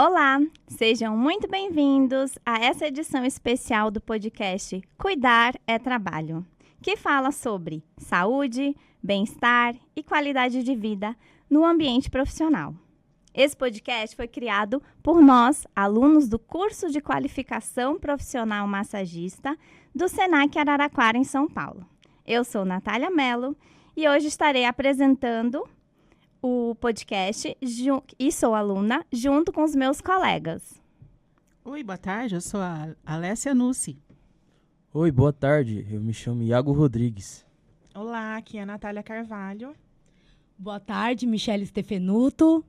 Olá, sejam muito bem-vindos a essa edição especial do podcast Cuidar é Trabalho, que fala sobre saúde, bem-estar e qualidade de vida no ambiente profissional. Esse podcast foi criado por nós, alunos do curso de qualificação profissional massagista do Senac Araraquara, em São Paulo. Eu sou Natália Mello e hoje estarei apresentando o podcast e sou aluna junto com os meus colegas. Oi, boa tarde, eu sou a Alessia Nussi. Oi, boa tarde, eu me chamo Iago Rodrigues. Olá, aqui é a Natália Carvalho. Boa tarde, Michele Stefenuto.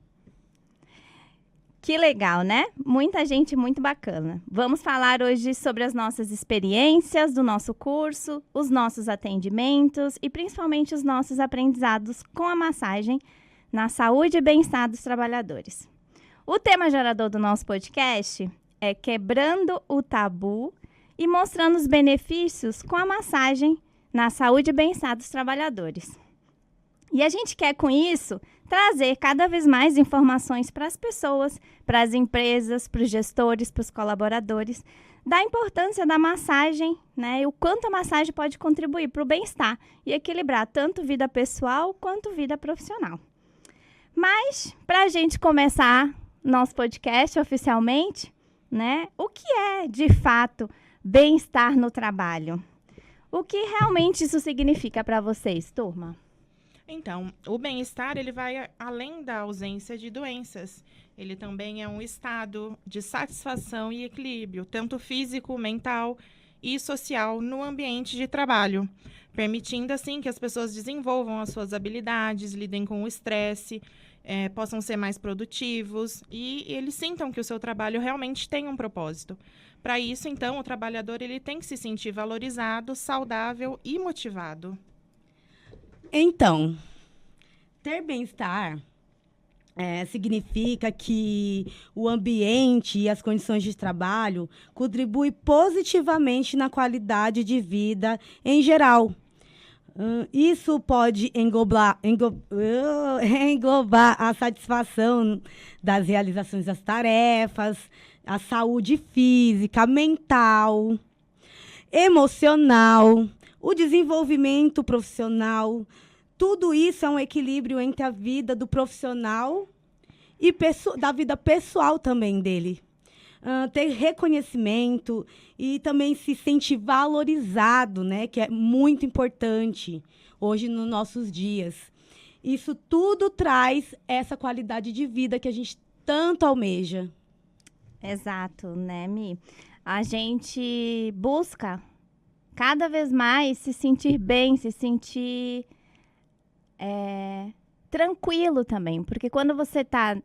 Que legal, né? Muita gente muito bacana. Vamos falar hoje sobre as nossas experiências do nosso curso, os nossos atendimentos e principalmente os nossos aprendizados com a massagem na saúde e bem-estar dos trabalhadores. O tema gerador do nosso podcast é Quebrando o Tabu e mostrando os benefícios com a massagem na saúde e bem-estar dos trabalhadores. E a gente quer, com isso, trazer cada vez mais informações para as pessoas, para as empresas, para os gestores, para os colaboradores, da importância da massagem, né, e o quanto a massagem pode contribuir para o bem-estar e equilibrar tanto vida pessoal quanto vida profissional. Mas, para a gente começar nosso podcast oficialmente, né, o que é, de fato, bem-estar no trabalho? O que realmente isso significa para vocês, turma? Então, o bem-estar ele vai além da ausência de doenças. Ele também é um estado de satisfação e equilíbrio, tanto físico, mental e social no ambiente de trabalho, permitindo assim que as pessoas desenvolvam as suas habilidades, lidem com o estresse, possam ser mais produtivos e eles sintam que o seu trabalho realmente tem um propósito. Para isso, então, o trabalhador ele tem que se sentir valorizado, saudável e motivado. Então, ter bem-estar significa que o ambiente e as condições de trabalho contribuem positivamente na qualidade de vida em geral. Isso pode englobar a satisfação das realizações das tarefas, a saúde física, mental, emocional, o desenvolvimento profissional. Tudo isso é um equilíbrio entre a vida do profissional e da vida pessoal também dele. Ter reconhecimento e também se sentir valorizado, né, que é muito importante hoje nos nossos dias. Isso tudo traz essa qualidade de vida que a gente tanto almeja. Exato, né, Mi? A gente busca cada vez mais se sentir bem, se sentir tranquilo também, porque quando você está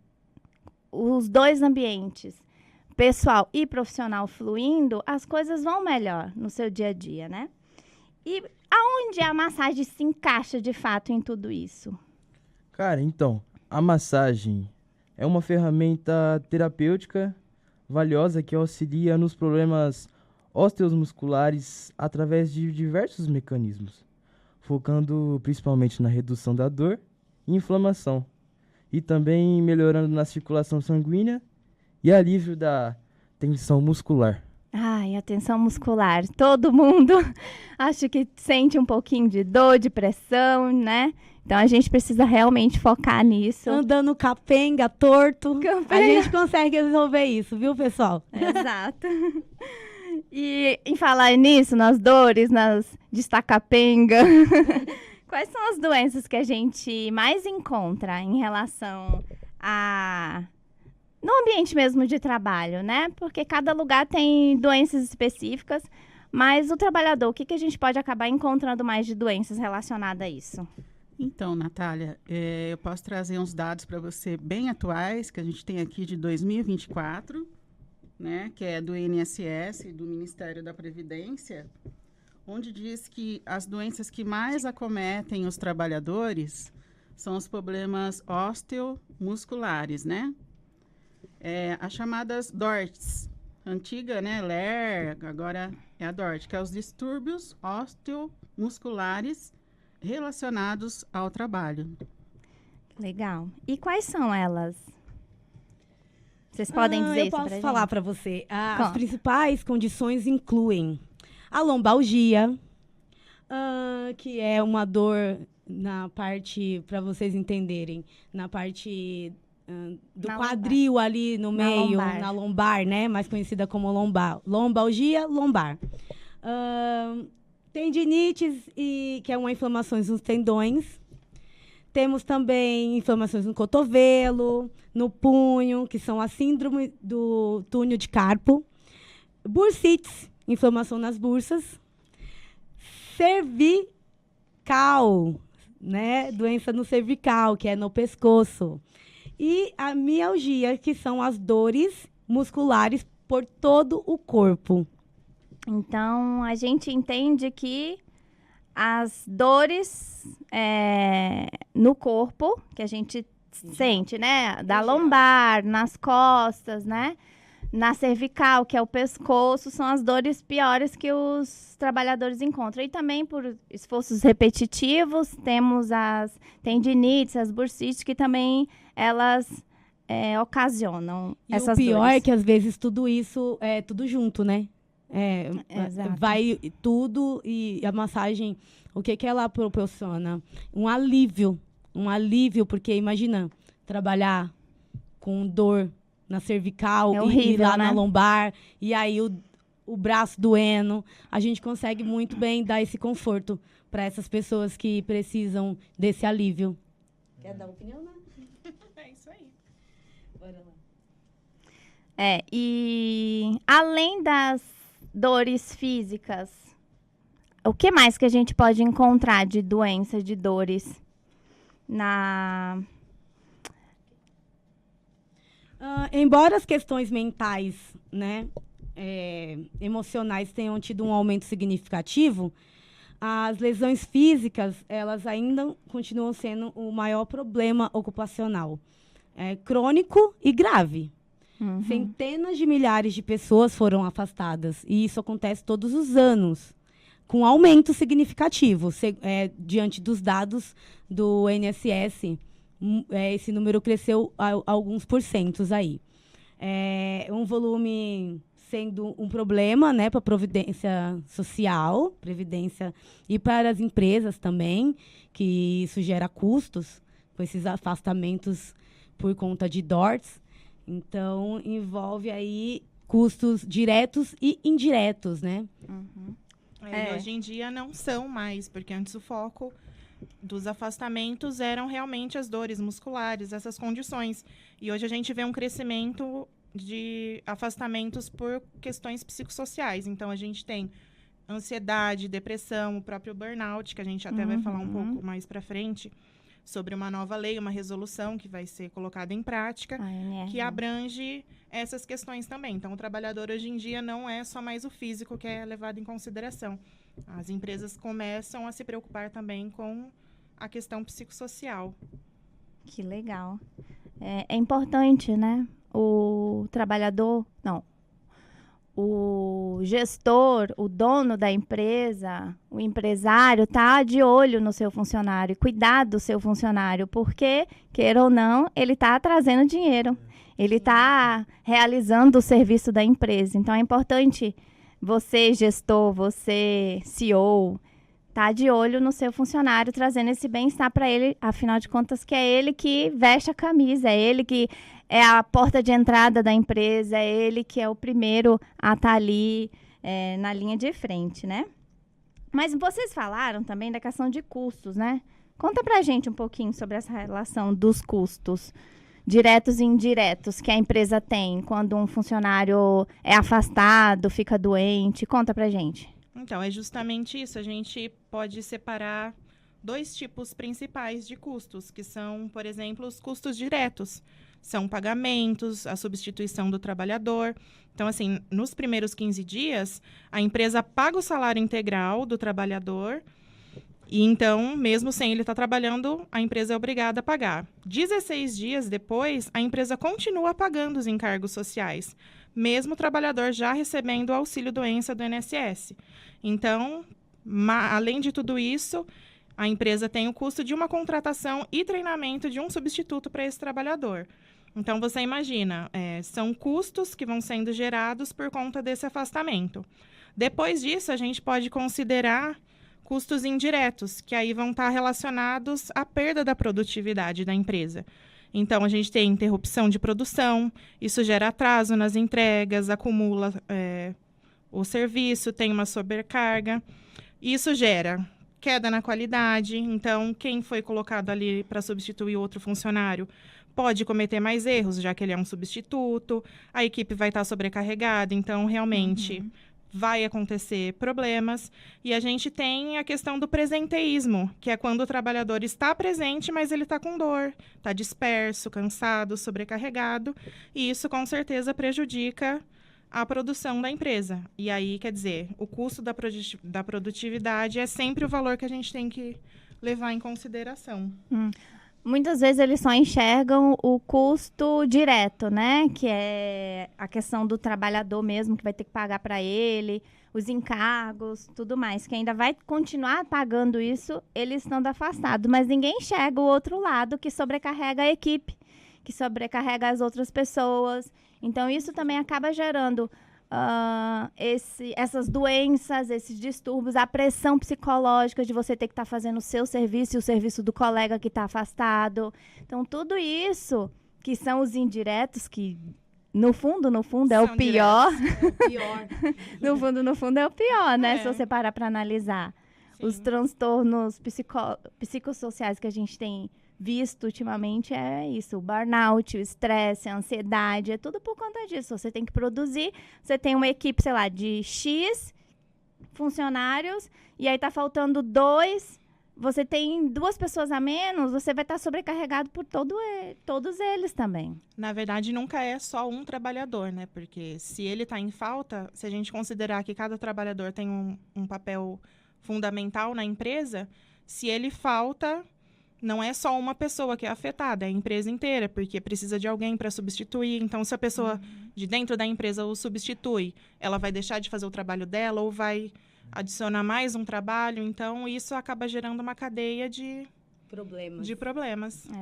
os dois ambientes, pessoal e profissional, fluindo, as coisas vão melhor no seu dia a dia, né? E aonde a massagem se encaixa de fato em tudo isso? Cara, então, a massagem é uma ferramenta terapêutica valiosa que auxilia nos problemas osteomusculares através de diversos mecanismos, focando principalmente na redução da dor e inflamação, e também melhorando na circulação sanguínea e alívio da tensão muscular. Ai, a tensão muscular. Todo mundo acho que sente um pouquinho de dor, de pressão, né? Então, a gente precisa realmente focar nisso. Andando capenga, torto, a gente consegue resolver isso, viu, pessoal? Exato. E em falar nisso, nas dores, de estar capenga, quais são as doenças que a gente mais encontra em relação no ambiente mesmo de trabalho, né? Porque cada lugar tem doenças específicas, mas o trabalhador, o que a gente pode acabar encontrando mais de doenças relacionadas a isso? Então, Natália, eu posso trazer uns dados para você bem atuais, que a gente tem aqui de 2024, né, que é do INSS, do Ministério da Previdência, onde diz que as doenças que mais acometem os trabalhadores são os problemas osteomusculares, né? As chamadas DORTs, antiga, né, LER, agora é a DORT, que é os distúrbios osteomusculares relacionados ao trabalho. Legal. E quais são elas? Vocês podem dizer Eu isso pra posso gente? falar para você. As Conta. principais condições incluem a lombalgia, que é uma dor na parte, para vocês entenderem, na parte do Na quadril ali no Na meio, lombar. na lombar, né? Mais conhecida como lombar. Lombalgia, lombar. Tendinites, que é uma inflamação nos tendões. Temos também inflamações no cotovelo, no punho, que são a síndrome do túnel de carpo. Bursites, inflamação nas bursas. Cervical, né? Doença no cervical, que é no pescoço. E a mialgia, que são as dores musculares por todo o corpo. Então, a gente entende que as dores no corpo, que a gente sente, né? Da lombar, nas costas, né? Na cervical, que é o pescoço, são as dores piores que os trabalhadores encontram. E também por esforços repetitivos, temos as tendinites, as bursites, que também elas ocasionam E essas o pior dores. é que, às vezes, tudo isso é tudo junto, né? Exato. Vai tudo e a massagem, o que ela proporciona? Um alívio, porque imagina, trabalhar com dor na cervical É e horrível, lá né? na lombar, e aí o braço doendo. A gente consegue muito bem dar esse conforto para essas pessoas que precisam desse alívio. Quer dar opinião, né? É isso aí. Bora lá. E além das dores físicas, o que mais que a gente pode encontrar de doença, de dores Embora as questões mentais, né, emocionais tenham tido um aumento significativo, as lesões físicas, elas ainda continuam sendo o maior problema ocupacional. Crônico e grave. Uhum. Centenas de milhares de pessoas foram afastadas. E isso acontece todos os anos, com aumento significativo. Diante dos dados do INSS, esse número cresceu alguns porcentos aí. Um volume sendo um problema, né, para a Previdência Social, Previdência, e para as empresas também, que isso gera custos, com esses afastamentos por conta de DORTs. Então, envolve aí custos diretos e indiretos, né? E hoje em dia não são mais, porque antes o foco dos afastamentos eram realmente as dores musculares, essas condições. E hoje a gente vê um crescimento de afastamentos por questões psicossociais. Então, a gente tem ansiedade, depressão, o próprio burnout, que a gente até vai falar um pouco mais para frente, sobre uma nova lei, uma resolução que vai ser colocada em prática, que abrange essas questões também. Então, o trabalhador hoje em dia não é só mais o físico que é levado em consideração. As empresas começam a se preocupar também com a questão psicossocial. Que legal. É importante, né? O trabalhador, não, o gestor, o dono da empresa, o empresário, tá de olho no seu funcionário, cuidar do seu funcionário, porque, queira ou não, ele está trazendo dinheiro, ele está realizando o serviço da empresa. Então, é importante você, gestor, você, CEO, tá de olho no seu funcionário, trazendo esse bem-estar para ele, afinal de contas, que é ele que veste a camisa, é ele que é a porta de entrada da empresa, é ele que é o primeiro a estar ali na linha de frente, né? Mas vocês falaram também da questão de custos, né? Conta pra gente um pouquinho sobre essa relação dos custos diretos e indiretos que a empresa tem quando um funcionário é afastado, fica doente. Conta pra gente. Então, é justamente isso. A gente pode separar dois tipos principais de custos, que são, por exemplo, os custos diretos. São pagamentos, a substituição do trabalhador. Então, assim, nos primeiros 15 dias, a empresa paga o salário integral do trabalhador e, então, mesmo sem ele estar trabalhando, a empresa é obrigada a pagar. 16 dias depois, a empresa continua pagando os encargos sociais, mesmo o trabalhador já recebendo o auxílio-doença do INSS. Então, além de tudo isso, a empresa tem o custo de uma contratação e treinamento de um substituto para esse trabalhador. Então, você imagina, são custos que vão sendo gerados por conta desse afastamento. Depois disso, a gente pode considerar custos indiretos, que aí vão estar relacionados à perda da produtividade da empresa. Então, a gente tem interrupção de produção, isso gera atraso nas entregas, acumula o serviço, tem uma sobrecarga. Isso gera queda na qualidade. Então, quem foi colocado ali para substituir outro funcionário pode cometer mais erros, já que ele é um substituto. A equipe vai estar sobrecarregada. Então, realmente, vai acontecer problemas. E a gente tem a questão do presenteísmo, que é quando o trabalhador está presente, mas ele está com dor, está disperso, cansado, sobrecarregado. E isso, com certeza, prejudica a produção da empresa. E aí, quer dizer, o custo da produtividade é sempre o valor que a gente tem que levar em consideração. Muitas vezes eles só enxergam o custo direto, né? Que é a questão do trabalhador mesmo, que vai ter que pagar para ele, os encargos, tudo mais. Que ainda vai continuar pagando isso, eles estando afastados. Mas ninguém enxerga o outro lado, que sobrecarrega a equipe, que sobrecarrega as outras pessoas. Então, isso também acaba gerando essas doenças, esses distúrbios, a pressão psicológica de você ter que estar fazendo o seu serviço e o serviço do colega que está afastado. Então, tudo isso, que são os indiretos, que no fundo é o pior. No fundo é o pior, né? Se você parar para analisar. Sim. Os transtornos psicossociais que a gente tem visto ultimamente é isso, o burnout, o estresse, a ansiedade, é tudo por conta disso. Você tem que produzir, você tem uma equipe, sei lá, de X funcionários, e aí tá faltando 2, você tem 2 pessoas a menos, você vai estar sobrecarregado por todos eles também. Na verdade, nunca é só um trabalhador, né? Porque se ele está em falta, se a gente considerar que cada trabalhador tem um papel fundamental na empresa, se ele falta, não é só uma pessoa que é afetada, é a empresa inteira, porque precisa de alguém para substituir. Então, se a pessoa de dentro da empresa o substitui, ela vai deixar de fazer o trabalho dela ou vai adicionar mais um trabalho. Então, isso acaba gerando uma cadeia de problemas.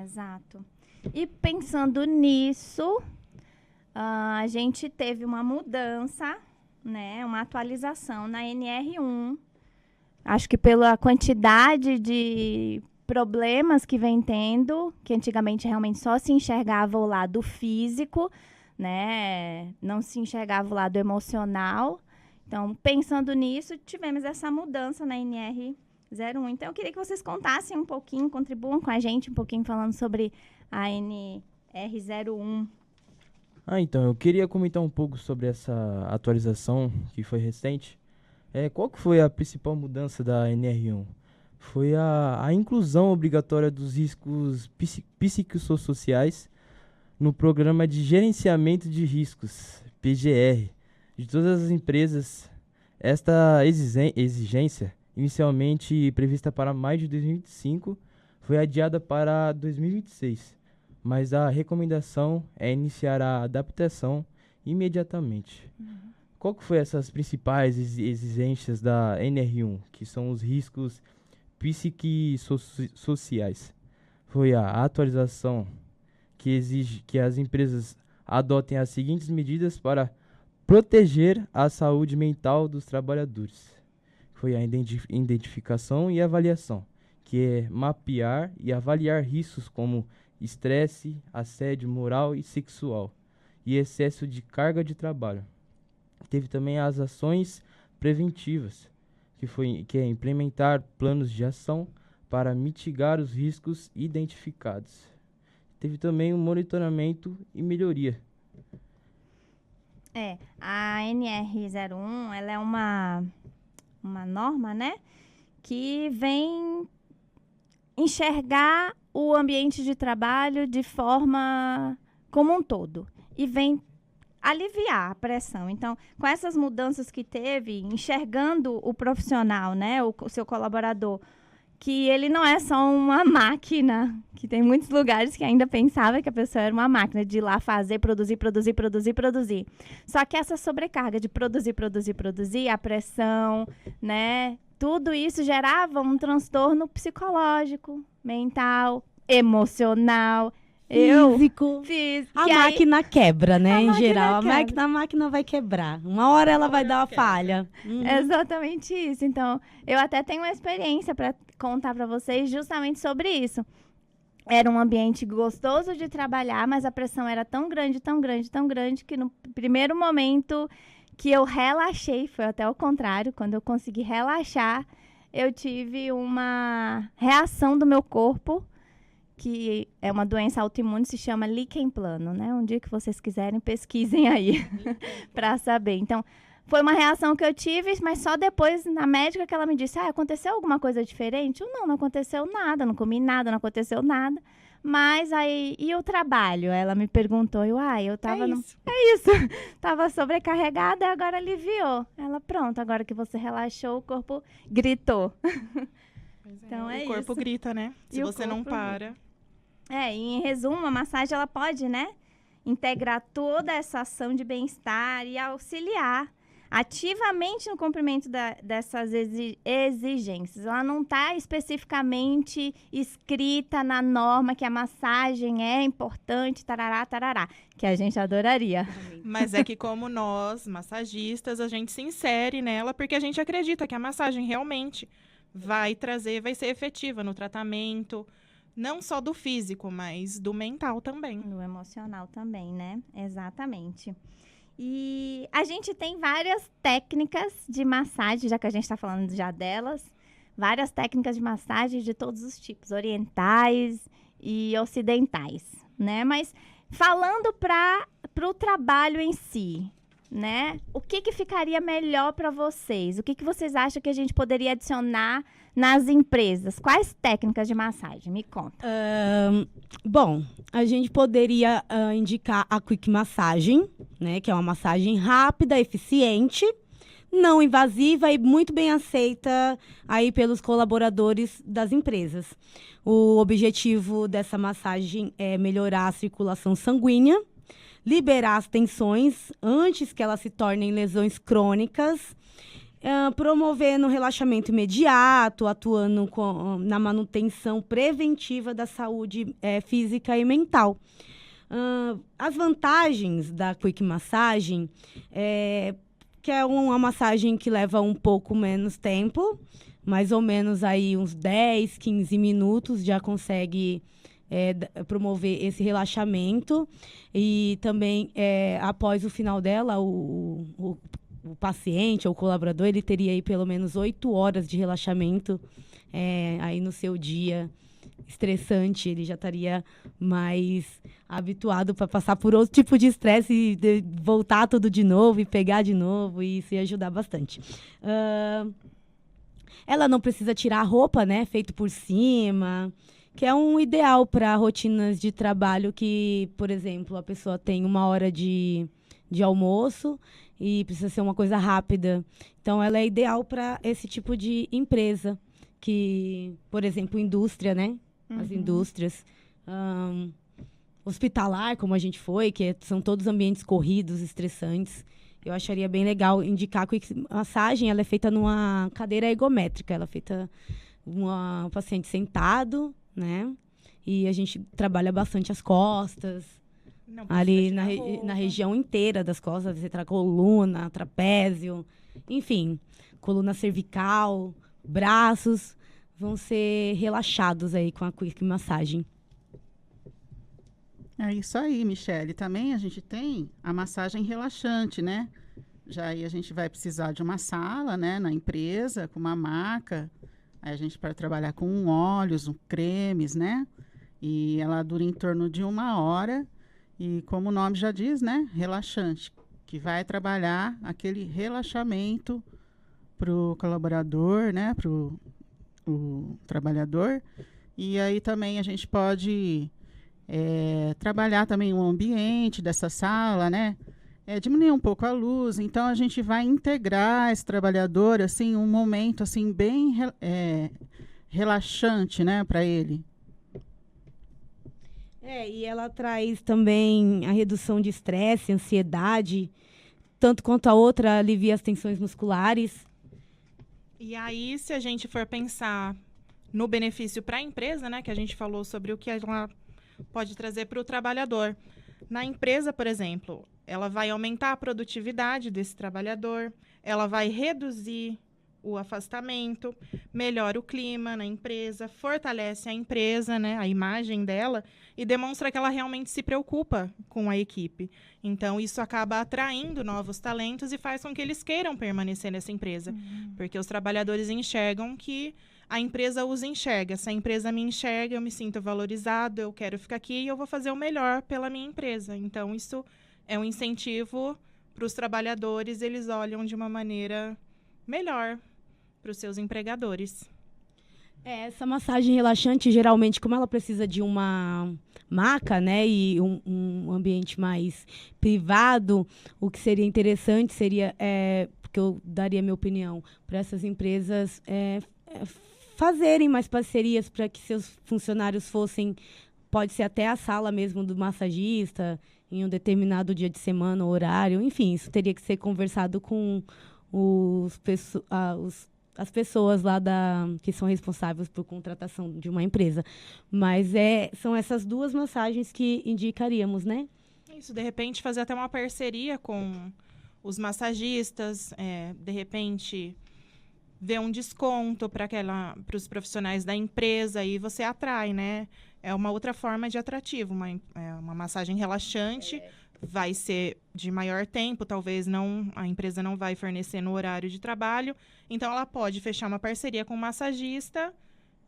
Exato. E pensando nisso, a gente teve uma mudança, né, uma atualização na NR1. Acho que pela quantidade de problemas que vem tendo, que antigamente realmente só se enxergava o lado físico, né? Não se enxergava o lado emocional. Então, pensando nisso, tivemos essa mudança na NR01. Então, eu queria que vocês contassem um pouquinho, contribuam com a gente um pouquinho falando sobre a NR01. Então, eu queria comentar um pouco sobre essa atualização que foi recente. Qual que foi a principal mudança da NR1? Foi a inclusão obrigatória dos riscos psicossociais no Programa de Gerenciamento de Riscos, PGR, de todas as empresas. Esta exigência, inicialmente prevista para maio de 2025, foi adiada para 2026, mas a recomendação é iniciar a adaptação imediatamente. Qual que foi essas principais exigências da NR1, que são os riscos psicossociais? Foi a atualização que exige que as empresas adotem as seguintes medidas para proteger a saúde mental dos trabalhadores. Foi a identificação e avaliação, que é mapear e avaliar riscos como estresse, assédio moral e sexual e excesso de carga de trabalho. Teve também as ações preventivas, que é implementar planos de ação para mitigar os riscos identificados. Teve também um monitoramento e melhoria. A NR01, ela é uma norma, né, que vem enxergar o ambiente de trabalho de forma como um todo e vem aliviar a pressão. Então, com essas mudanças que teve, enxergando o profissional, né, o seu colaborador, que ele não é só uma máquina, que tem muitos lugares que ainda pensava que a pessoa era uma máquina de ir lá fazer, produzir. Só que essa sobrecarga de produzir, a pressão, né, tudo isso gerava um transtorno psicológico, mental, emocional, físico. fiz. A que aí- máquina quebra, né? A Em máquina geral, quebra. a máquina vai quebrar. Uma hora ela vai dar uma falha. É exatamente isso. Então, eu até tenho uma experiência para contar para vocês justamente sobre isso. Era um ambiente gostoso de trabalhar, mas a pressão era tão grande, tão grande, tão grande, que no primeiro momento que eu relaxei, foi até o contrário, quando eu consegui relaxar, eu tive uma reação do meu corpo, que é uma doença autoimune, se chama líquen plano, né? Um dia que vocês quiserem, pesquisem aí para saber. Então, foi uma reação que eu tive, mas só depois, na médica, que ela me disse, aconteceu alguma coisa diferente? Eu, não aconteceu nada, não comi nada, não aconteceu nada. Mas aí, e o trabalho? Ela me perguntou, eu tava Isso. tava sobrecarregada e agora aliviou. Ela, pronto, agora que você relaxou, o corpo gritou. Então, é o corpo isso. grita, né? Se E o você não corpo para. E em resumo, a massagem, ela pode, né, integrar toda essa ação de bem-estar e auxiliar ativamente no cumprimento dessas exigências. Ela não está especificamente escrita na norma que a massagem é importante, tarará, tarará, que a gente adoraria. Mas é que como nós, massagistas, a gente se insere nela porque a gente acredita que a massagem realmente vai ser efetiva no tratamento, não só do físico, mas do mental também. No emocional também, né? Exatamente. E a gente tem várias técnicas de massagem, já que a gente está falando já delas, várias técnicas de massagem de todos os tipos, orientais e ocidentais, né? Mas falando para o trabalho em si, né? O que ficaria melhor para vocês? O que vocês acham que a gente poderia adicionar nas empresas? Quais técnicas de massagem? Me conta. Bom, a gente poderia indicar a Quick Massagem, né, que é uma massagem rápida, eficiente, não invasiva e muito bem aceita aí pelos colaboradores das empresas. O objetivo dessa massagem é melhorar a circulação sanguínea, liberar as tensões antes que elas se tornem lesões crônicas, promovendo relaxamento imediato, atuando na manutenção preventiva da saúde física e mental. As vantagens da Quick Massagem que é uma massagem que leva um pouco menos tempo, mais ou menos aí uns 10, 15 minutos já consegue promover esse relaxamento. E também, após o final dela, o paciente ou o colaborador, ele teria aí pelo menos 8 horas de relaxamento aí no seu dia estressante. Ele já estaria mais habituado para passar por outro tipo de estresse e voltar tudo de novo e pegar de novo, e isso ia ajudar bastante. Ela não precisa tirar a roupa, né? Feito por cima, que é um ideal para rotinas de trabalho que, por exemplo, a pessoa tem 1 hora de almoço e precisa ser uma coisa rápida. Então, ela é ideal para esse tipo de empresa, que, por exemplo, indústria, né? As indústrias. Hospitalar, como a gente foi, que são todos ambientes corridos, estressantes. Eu acharia bem legal indicar que a massagem ela é feita numa cadeira ergométrica. Ela é feita um paciente sentado, né? E a gente trabalha bastante as costas, Não precisa ali tirar a roupa. na região inteira das costas. Você traz coluna, trapézio, enfim, coluna cervical, braços, vão ser relaxados aí com a Quick Massagem. É isso aí, Michele. Também a gente tem a massagem relaxante, né? Já aí a gente vai precisar de uma sala, né, na empresa, com uma maca. Aí a gente pode trabalhar com óleos, cremes, né? E ela dura em torno de 1 hora. E como o nome já diz, né, relaxante, que vai trabalhar aquele relaxamento para o colaborador, né, para o trabalhador. E aí também a gente pode trabalhar também o ambiente dessa sala, né? Diminuir um pouco a luz. Então, a gente vai integrar esse trabalhador, assim, um momento, assim, bem relaxante, né, para ele. E ela traz também a redução de estresse, ansiedade, tanto quanto a outra alivia as tensões musculares. E aí, se a gente for pensar no benefício para a empresa, né, que a gente falou sobre o que ela pode trazer para o trabalhador. Na empresa, por exemplo, ela vai aumentar a produtividade desse trabalhador, ela vai reduzir o afastamento, melhora o clima na empresa, fortalece a empresa, né, a imagem dela, e demonstra que ela realmente se preocupa com a equipe. Então, isso acaba atraindo novos talentos e faz com que eles queiram permanecer nessa empresa. Porque os trabalhadores enxergam que a empresa os enxerga. Se a empresa me enxerga, eu me sinto valorizado, eu quero ficar aqui e eu vou fazer o melhor pela minha empresa. Então, isso é um incentivo para os trabalhadores, eles olham de uma maneira melhor para os seus empregadores. Essa massagem relaxante, geralmente, como ela precisa de uma maca, né, e um ambiente mais privado, o que seria interessante seria, porque eu daria minha opinião, para essas empresas fazerem mais parcerias para que seus funcionários fossem, pode ser até a sala mesmo do massagista, em um determinado dia de semana, horário, enfim, isso teria que ser conversado com as pessoas lá que são responsáveis por contratação de uma empresa. Mas são essas duas massagens que indicaríamos, né? Isso, de repente, fazer até uma parceria com os massagistas, de repente, ver um desconto para os profissionais da empresa e você atrai, né? É uma outra forma de atrativo, uma massagem relaxante. Vai ser de maior tempo, talvez a empresa não vai fornecer no horário de trabalho, então ela pode fechar uma parceria com o massagista,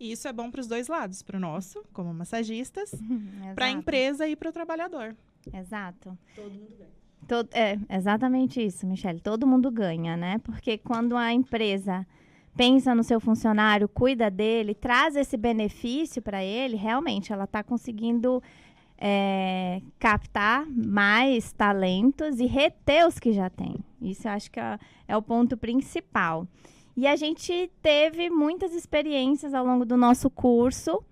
e isso é bom para os dois lados, para o nosso, como massagistas, para a empresa e para o trabalhador. Exato. Todo mundo ganha. Exatamente isso, Michele. Todo mundo ganha, né? Porque quando a empresa pensa no seu funcionário, cuida dele, traz esse benefício para ele, realmente ela está conseguindo captar mais talentos e reter os que já tem. Isso eu acho que é o ponto principal. E a gente teve muitas experiências ao longo do nosso curso,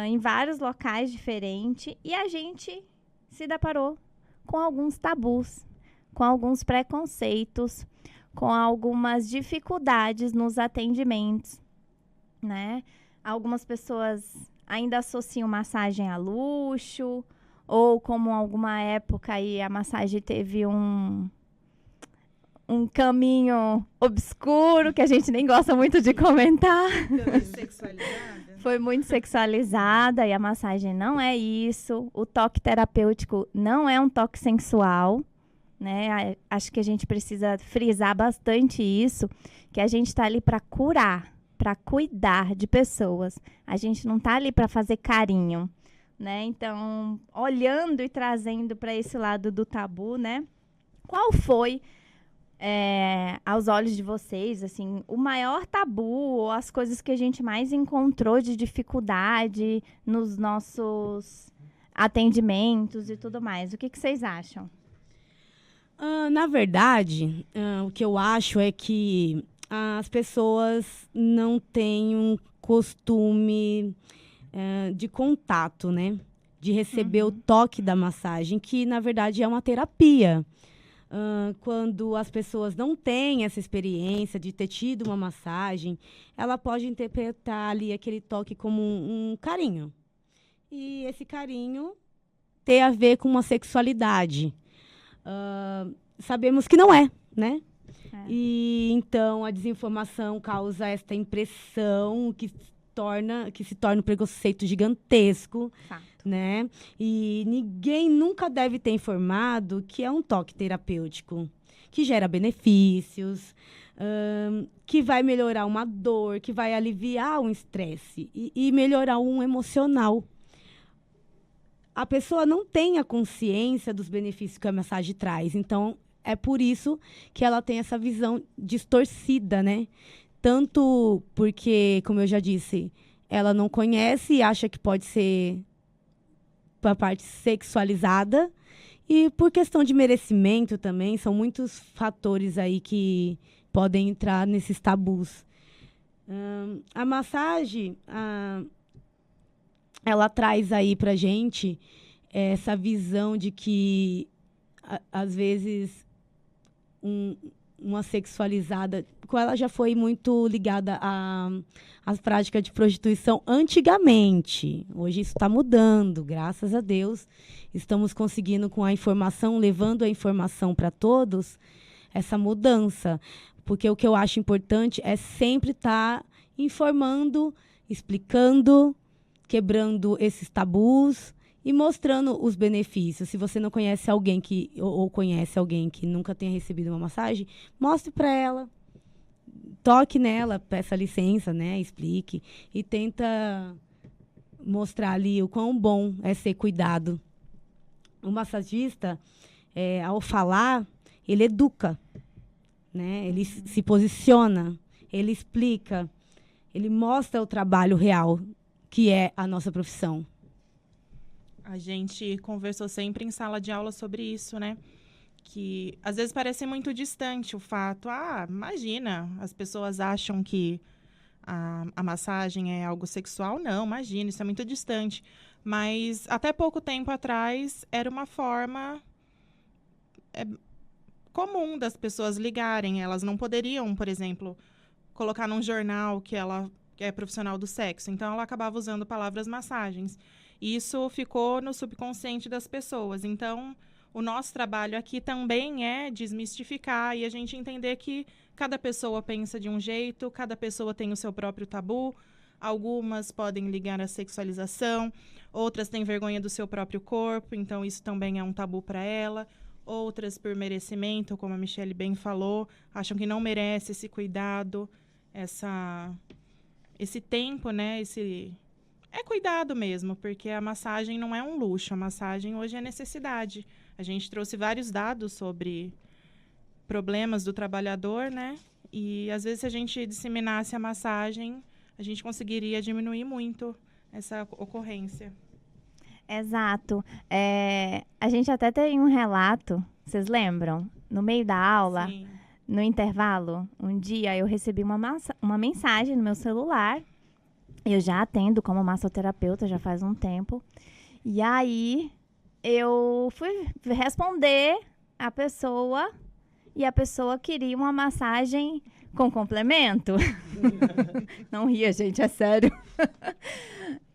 em vários locais diferentes, e a gente se deparou com alguns tabus, com alguns preconceitos, com algumas dificuldades nos atendimentos, né? Algumas pessoas ainda associam massagem a luxo, ou como alguma época aí a massagem teve um caminho obscuro, que a gente nem gosta muito de comentar. Foi muito sexualizada, e a massagem não é isso. O toque terapêutico não é um toque sensual, né? Acho que a gente precisa frisar bastante isso, que a gente está ali para curar, para cuidar de pessoas. A gente não está ali para fazer carinho, né? Então, olhando e trazendo para esse lado do tabu, né? Qual foi, aos olhos de vocês, assim, o maior tabu ou as coisas que a gente mais encontrou de dificuldade nos nossos atendimentos e tudo mais? O que vocês acham? Na verdade, o que eu acho é que as pessoas não têm um costume de contato, né? De receber o toque da massagem, que, na verdade, é uma terapia. Quando as pessoas não têm essa experiência de ter tido uma massagem, ela pode interpretar ali aquele toque como um carinho. E esse carinho tem a ver com uma sexualidade. Sabemos que não é, né? E então a desinformação causa esta impressão que se torna um preconceito gigantesco, né? E ninguém nunca deve ter informado que é um toque terapêutico, que gera benefícios, que vai melhorar uma dor, que vai aliviar um estresse e melhorar um emocional. A pessoa não tem a consciência dos benefícios que a massagem traz, então é por isso que ela tem essa visão distorcida, né? Tanto porque, como eu já disse, ela não conhece e acha que pode ser para a parte sexualizada, e por questão de merecimento também, são muitos fatores aí que podem entrar nesses tabus. A massagem, ela traz aí para a gente essa visão de que, às vezes, uma sexualizada, ela já foi muito ligada às práticas de prostituição antigamente. Hoje isso está mudando, graças a Deus. Estamos conseguindo, com a informação, levando a informação para todos, essa mudança. Porque o que eu acho importante é sempre estar informando, explicando, quebrando esses tabus e mostrando os benefícios. Se você não conhece alguém ou conhece alguém que nunca tenha recebido uma massagem, mostre para ela, toque nela, peça licença, né, explique e tenta mostrar ali o quão bom é ser cuidado. O massagista, ao falar, ele educa, né? Ele se posiciona, ele explica, ele mostra o trabalho real que é a nossa profissão. A gente conversou sempre em sala de aula sobre isso, né? Que às vezes parece muito distante o fato. Imagina, as pessoas acham que a massagem é algo sexual. Não, imagina, isso é muito distante. Mas até pouco tempo atrás era uma forma comum das pessoas ligarem. Elas não poderiam, por exemplo, colocar num jornal que ela é profissional do sexo. Então, ela acabava usando palavras massagens. Isso ficou no subconsciente das pessoas. Então, o nosso trabalho aqui também é desmistificar e a gente entender que cada pessoa pensa de um jeito, cada pessoa tem o seu próprio tabu. Algumas podem ligar à sexualização, outras têm vergonha do seu próprio corpo, então isso também é um tabu para ela. Outras, por merecimento, como a Michelle bem falou, acham que não merece esse cuidado, esse tempo, né? É cuidado mesmo, porque a massagem não é um luxo, a massagem hoje é necessidade. A gente trouxe vários dados sobre problemas do trabalhador, né? E, às vezes, se a gente disseminasse a massagem, a gente conseguiria diminuir muito essa ocorrência. Exato. A gente até tem um relato, vocês lembram? No meio da aula, Sim. no intervalo, um dia eu recebi uma mensagem no meu celular. Eu já atendo como massoterapeuta já faz um tempo. E aí, eu fui responder a pessoa e a pessoa queria uma massagem com complemento. Não ria, gente, é sério.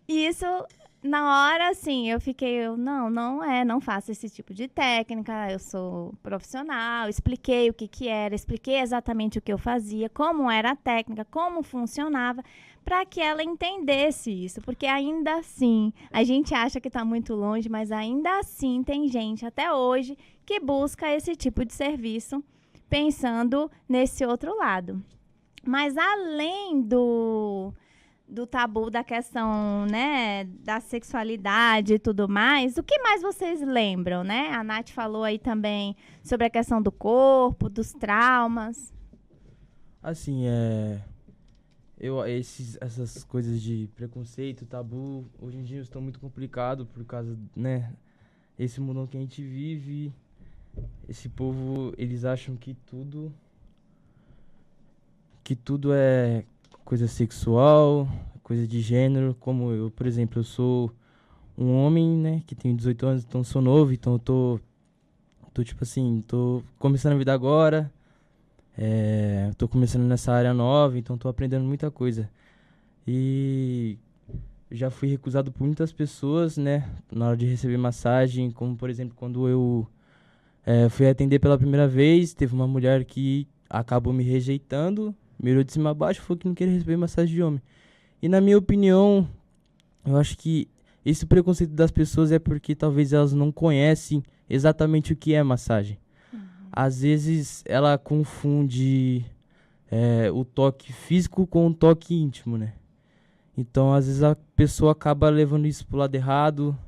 E isso, na hora, assim, eu fiquei, não faço esse tipo de técnica, eu sou profissional, expliquei o que era, expliquei exatamente o que eu fazia, como era a técnica, como funcionava, para que ela entendesse isso, porque ainda assim, a gente acha que está muito longe, mas ainda assim tem gente até hoje que busca esse tipo de serviço, pensando nesse outro lado. Mas além do tabu da questão, né, da sexualidade e tudo mais, o que mais vocês lembram, né? A Nath falou aí também sobre a questão do corpo, dos traumas. Assim, essas coisas de preconceito, tabu, hoje em dia estão muito complicado por causa, né, esse mundo que a gente vive, esse povo, eles acham que tudo é coisa sexual, coisa de gênero, como eu, por exemplo, eu sou um homem, né, que tenho 18 anos, então sou novo, então eu tô tipo assim, tô começando a vida agora, tô começando nessa área nova, então tô aprendendo muita coisa. E já fui recusado por muitas pessoas, né, na hora de receber massagem, como por exemplo, quando eu fui atender pela primeira vez, teve uma mulher que acabou me rejeitando, me olhou de cima a baixo, falou que não queria receber massagem de homem. E na minha opinião, eu acho que esse preconceito das pessoas é porque talvez elas não conhecem exatamente o que é massagem. Às vezes ela confunde o toque físico com o toque íntimo, né? Então, às vezes a pessoa acaba levando isso pro lado errado,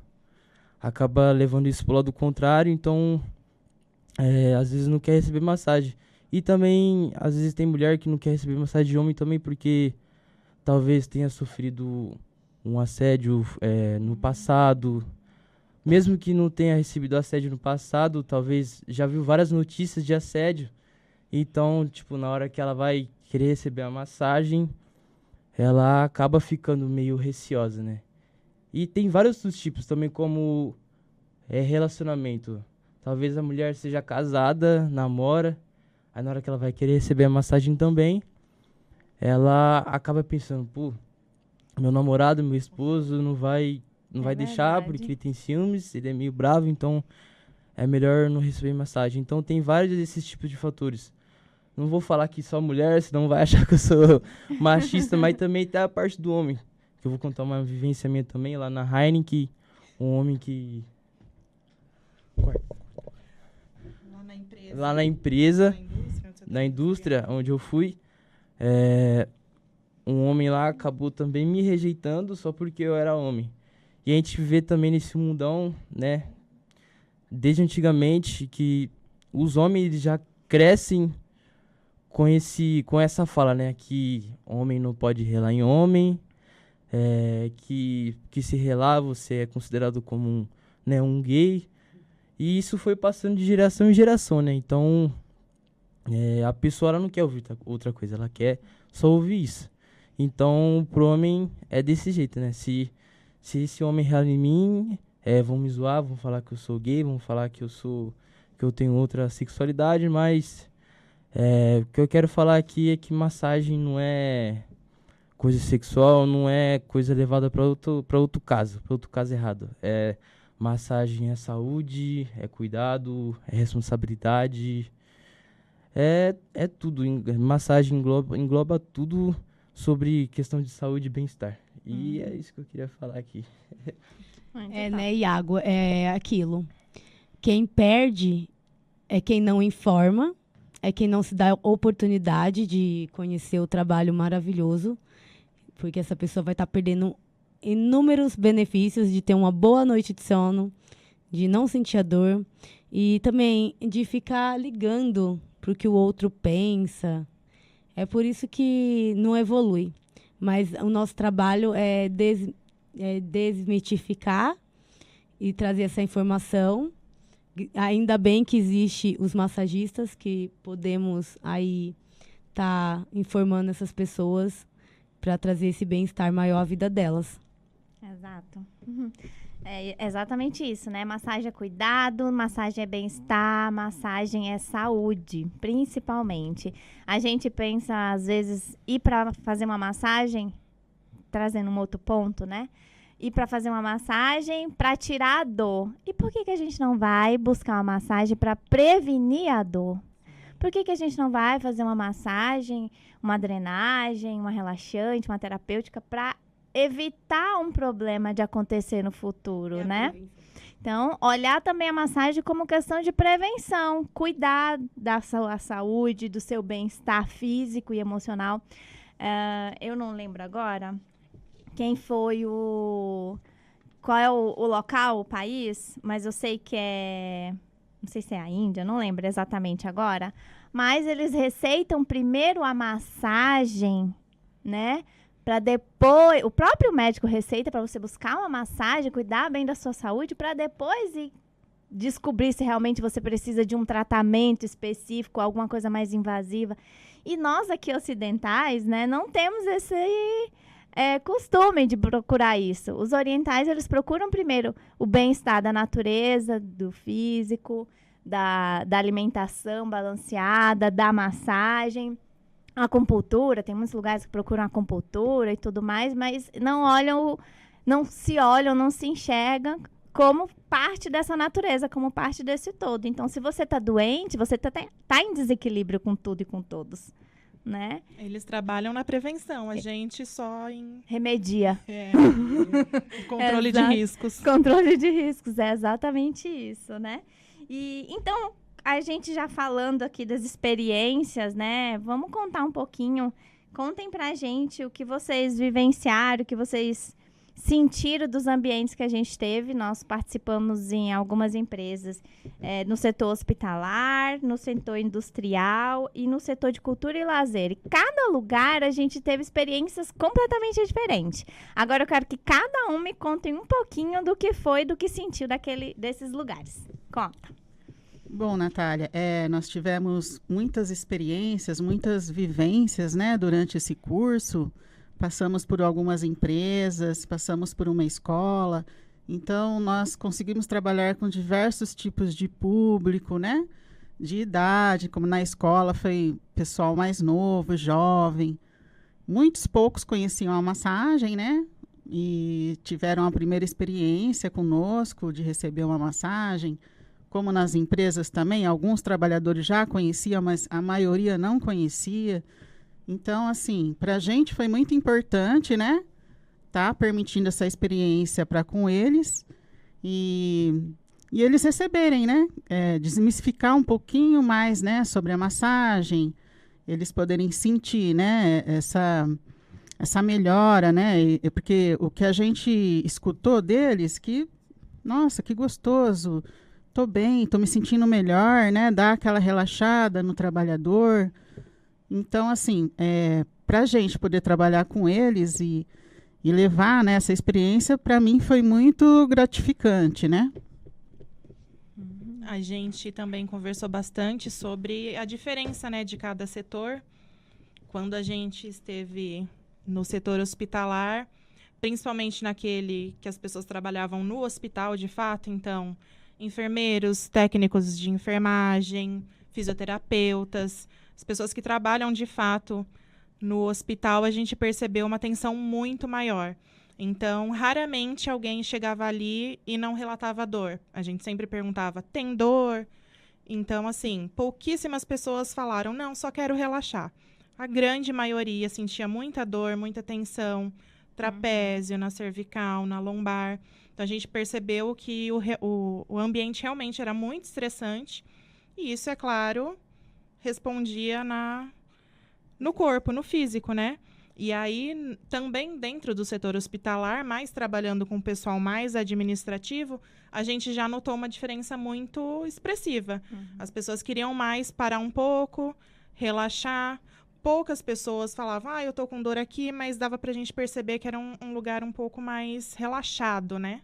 acaba levando isso pro lado contrário, então às vezes não quer receber massagem. E também, às vezes tem mulher que não quer receber massagem de homem também porque talvez tenha sofrido um assédio no passado. Mesmo que não tenha recebido assédio no passado, talvez já viu várias notícias de assédio. Então, tipo, na hora que ela vai querer receber a massagem, ela acaba ficando meio receosa, né? E tem vários outros tipos também, como relacionamento. Talvez a mulher seja casada, namora, Aí na hora que ela vai querer receber a massagem também, ela acaba pensando, pô, meu namorado, meu esposo não vai deixar verdade. porque ele tem ciúmes, ele é meio bravo, então é melhor não receber massagem. Então tem vários desses tipos de fatores. Não vou falar que só mulher, senão vai achar que eu sou machista, mas também tem a parte do homem. Que eu vou contar uma vivência minha também lá na Heineken, um homem que... Lá na empresa. Lá na empresa, Na indústria, onde eu fui, um homem lá acabou também me rejeitando só porque eu era homem. E a gente vê também nesse mundão, né, desde antigamente, que os homens eles já crescem com essa fala, né, que homem não pode relar em homem, que se relar você é considerado como um gay. E isso foi passando de geração em geração, né? Então, a pessoa ela não quer ouvir outra coisa, ela quer só ouvir isso. Então, pro homem é desse jeito, né? Se esse homem relar em mim, vão me zoar, vão falar que eu sou gay, vão falar que eu tenho outra sexualidade, mas o que eu quero falar aqui é que massagem não é coisa sexual, não é coisa levada para outro caso errado. Massagem é saúde, é cuidado, é responsabilidade, é tudo. Massagem engloba tudo sobre questão de saúde e bem-estar. E é isso que eu queria falar aqui. Né, Iago? É aquilo. Quem perde é quem não informa, é quem não se dá oportunidade de conhecer o trabalho maravilhoso, porque essa pessoa vai estar perdendo inúmeros benefícios de ter uma boa noite de sono, de não sentir a dor e também de ficar ligando para o que o outro pensa. É por isso que não evolui. Mas o nosso trabalho é desmitificar e trazer essa informação. Ainda bem que existe os massagistas que podemos aí estar informando essas pessoas para trazer esse bem-estar maior à vida delas. Exato. É exatamente isso, né? Massagem é cuidado, massagem é bem-estar, massagem é saúde, principalmente. A gente pensa, às vezes, ir para fazer uma massagem, trazendo um outro ponto, né? Ir para fazer uma massagem para tirar a dor. E por que a gente não vai buscar uma massagem para prevenir a dor? Por que a gente não vai fazer uma massagem, uma drenagem, uma relaxante, uma terapêutica para evitar um problema de acontecer no futuro, né? Então, olhar também a massagem como questão de prevenção, cuidar da sua saúde, do seu bem-estar físico e emocional. Eu não lembro agora quem foi qual é o local, o país, mas eu sei que não sei se é a Índia, não lembro exatamente agora, mas eles receitam primeiro a massagem, né? Para depois, o próprio médico receita para você buscar uma massagem, cuidar bem da sua saúde, para depois descobrir se realmente você precisa de um tratamento específico, alguma coisa mais invasiva. E nós aqui ocidentais, né, não temos esse costume de procurar isso. Os orientais, eles procuram primeiro o bem-estar da natureza, do físico, da alimentação balanceada, da massagem. A acupuntura, tem muitos lugares que procuram acupuntura e tudo mais, mas não se enxergam como parte dessa natureza, como parte desse todo. Então, se você está doente, você tá em desequilíbrio com tudo e com todos, né? Eles trabalham na prevenção, a gente só em... Remedia. Controle de riscos. Controle de riscos, é exatamente isso, né? E, então, a gente já falando aqui das experiências, né? Vamos contar um pouquinho. Contem pra gente o que vocês vivenciaram, o que vocês sentiram dos ambientes que a gente teve. Nós participamos em algumas empresas no setor hospitalar, no setor industrial e no setor de cultura e lazer. E cada lugar a gente teve experiências completamente diferentes. Agora eu quero que cada um me contem um pouquinho do que sentiu desses lugares. Conta. Bom, Natália, nós tivemos muitas experiências, muitas vivências, né, durante esse curso. Passamos por algumas empresas, passamos por uma escola. Então, nós conseguimos trabalhar com diversos tipos de público, né? de idade, como na escola foi pessoal mais novo, jovem. Muitos poucos conheciam a massagem, né? E tiveram a primeira experiência conosco de receber uma massagem. Como nas empresas também, alguns trabalhadores já conheciam, mas a maioria não conhecia. Então, assim, para a gente foi muito importante, né? Tá permitindo essa experiência para com eles e eles receberem, né? Desmistificar um pouquinho mais, né? Sobre a massagem, eles poderem sentir, né? Essa melhora, né? Porque o que a gente escutou deles, que, nossa, que gostoso, tô bem, tô me sentindo melhor, né? Dá aquela relaxada no trabalhador. Então, assim, para a gente poder trabalhar com eles e levar, né, essa experiência, para mim foi muito gratificante, né? A gente também conversou bastante sobre a diferença, né, de cada setor. Quando a gente esteve no setor hospitalar, principalmente naquele que as pessoas trabalhavam no hospital, de fato, então, enfermeiros, técnicos de enfermagem, fisioterapeutas, as pessoas que trabalham, de fato, no hospital, a gente percebeu uma tensão muito maior. Então, raramente alguém chegava ali e não relatava dor. A gente sempre perguntava, tem dor? Então, assim, pouquíssimas pessoas falaram, não, só quero relaxar. A grande maioria sentia muita dor, muita tensão, trapézio, na cervical, na lombar. Então, a gente percebeu que o ambiente realmente era muito estressante. E isso, é claro, respondia no corpo, no físico, né? E aí, também dentro do setor hospitalar, mais trabalhando com o pessoal mais administrativo, a gente já notou uma diferença muito expressiva. As pessoas queriam mais parar um pouco, relaxar. Poucas pessoas falavam, eu tô com dor aqui, mas dava pra gente perceber que era um lugar um pouco mais relaxado, né?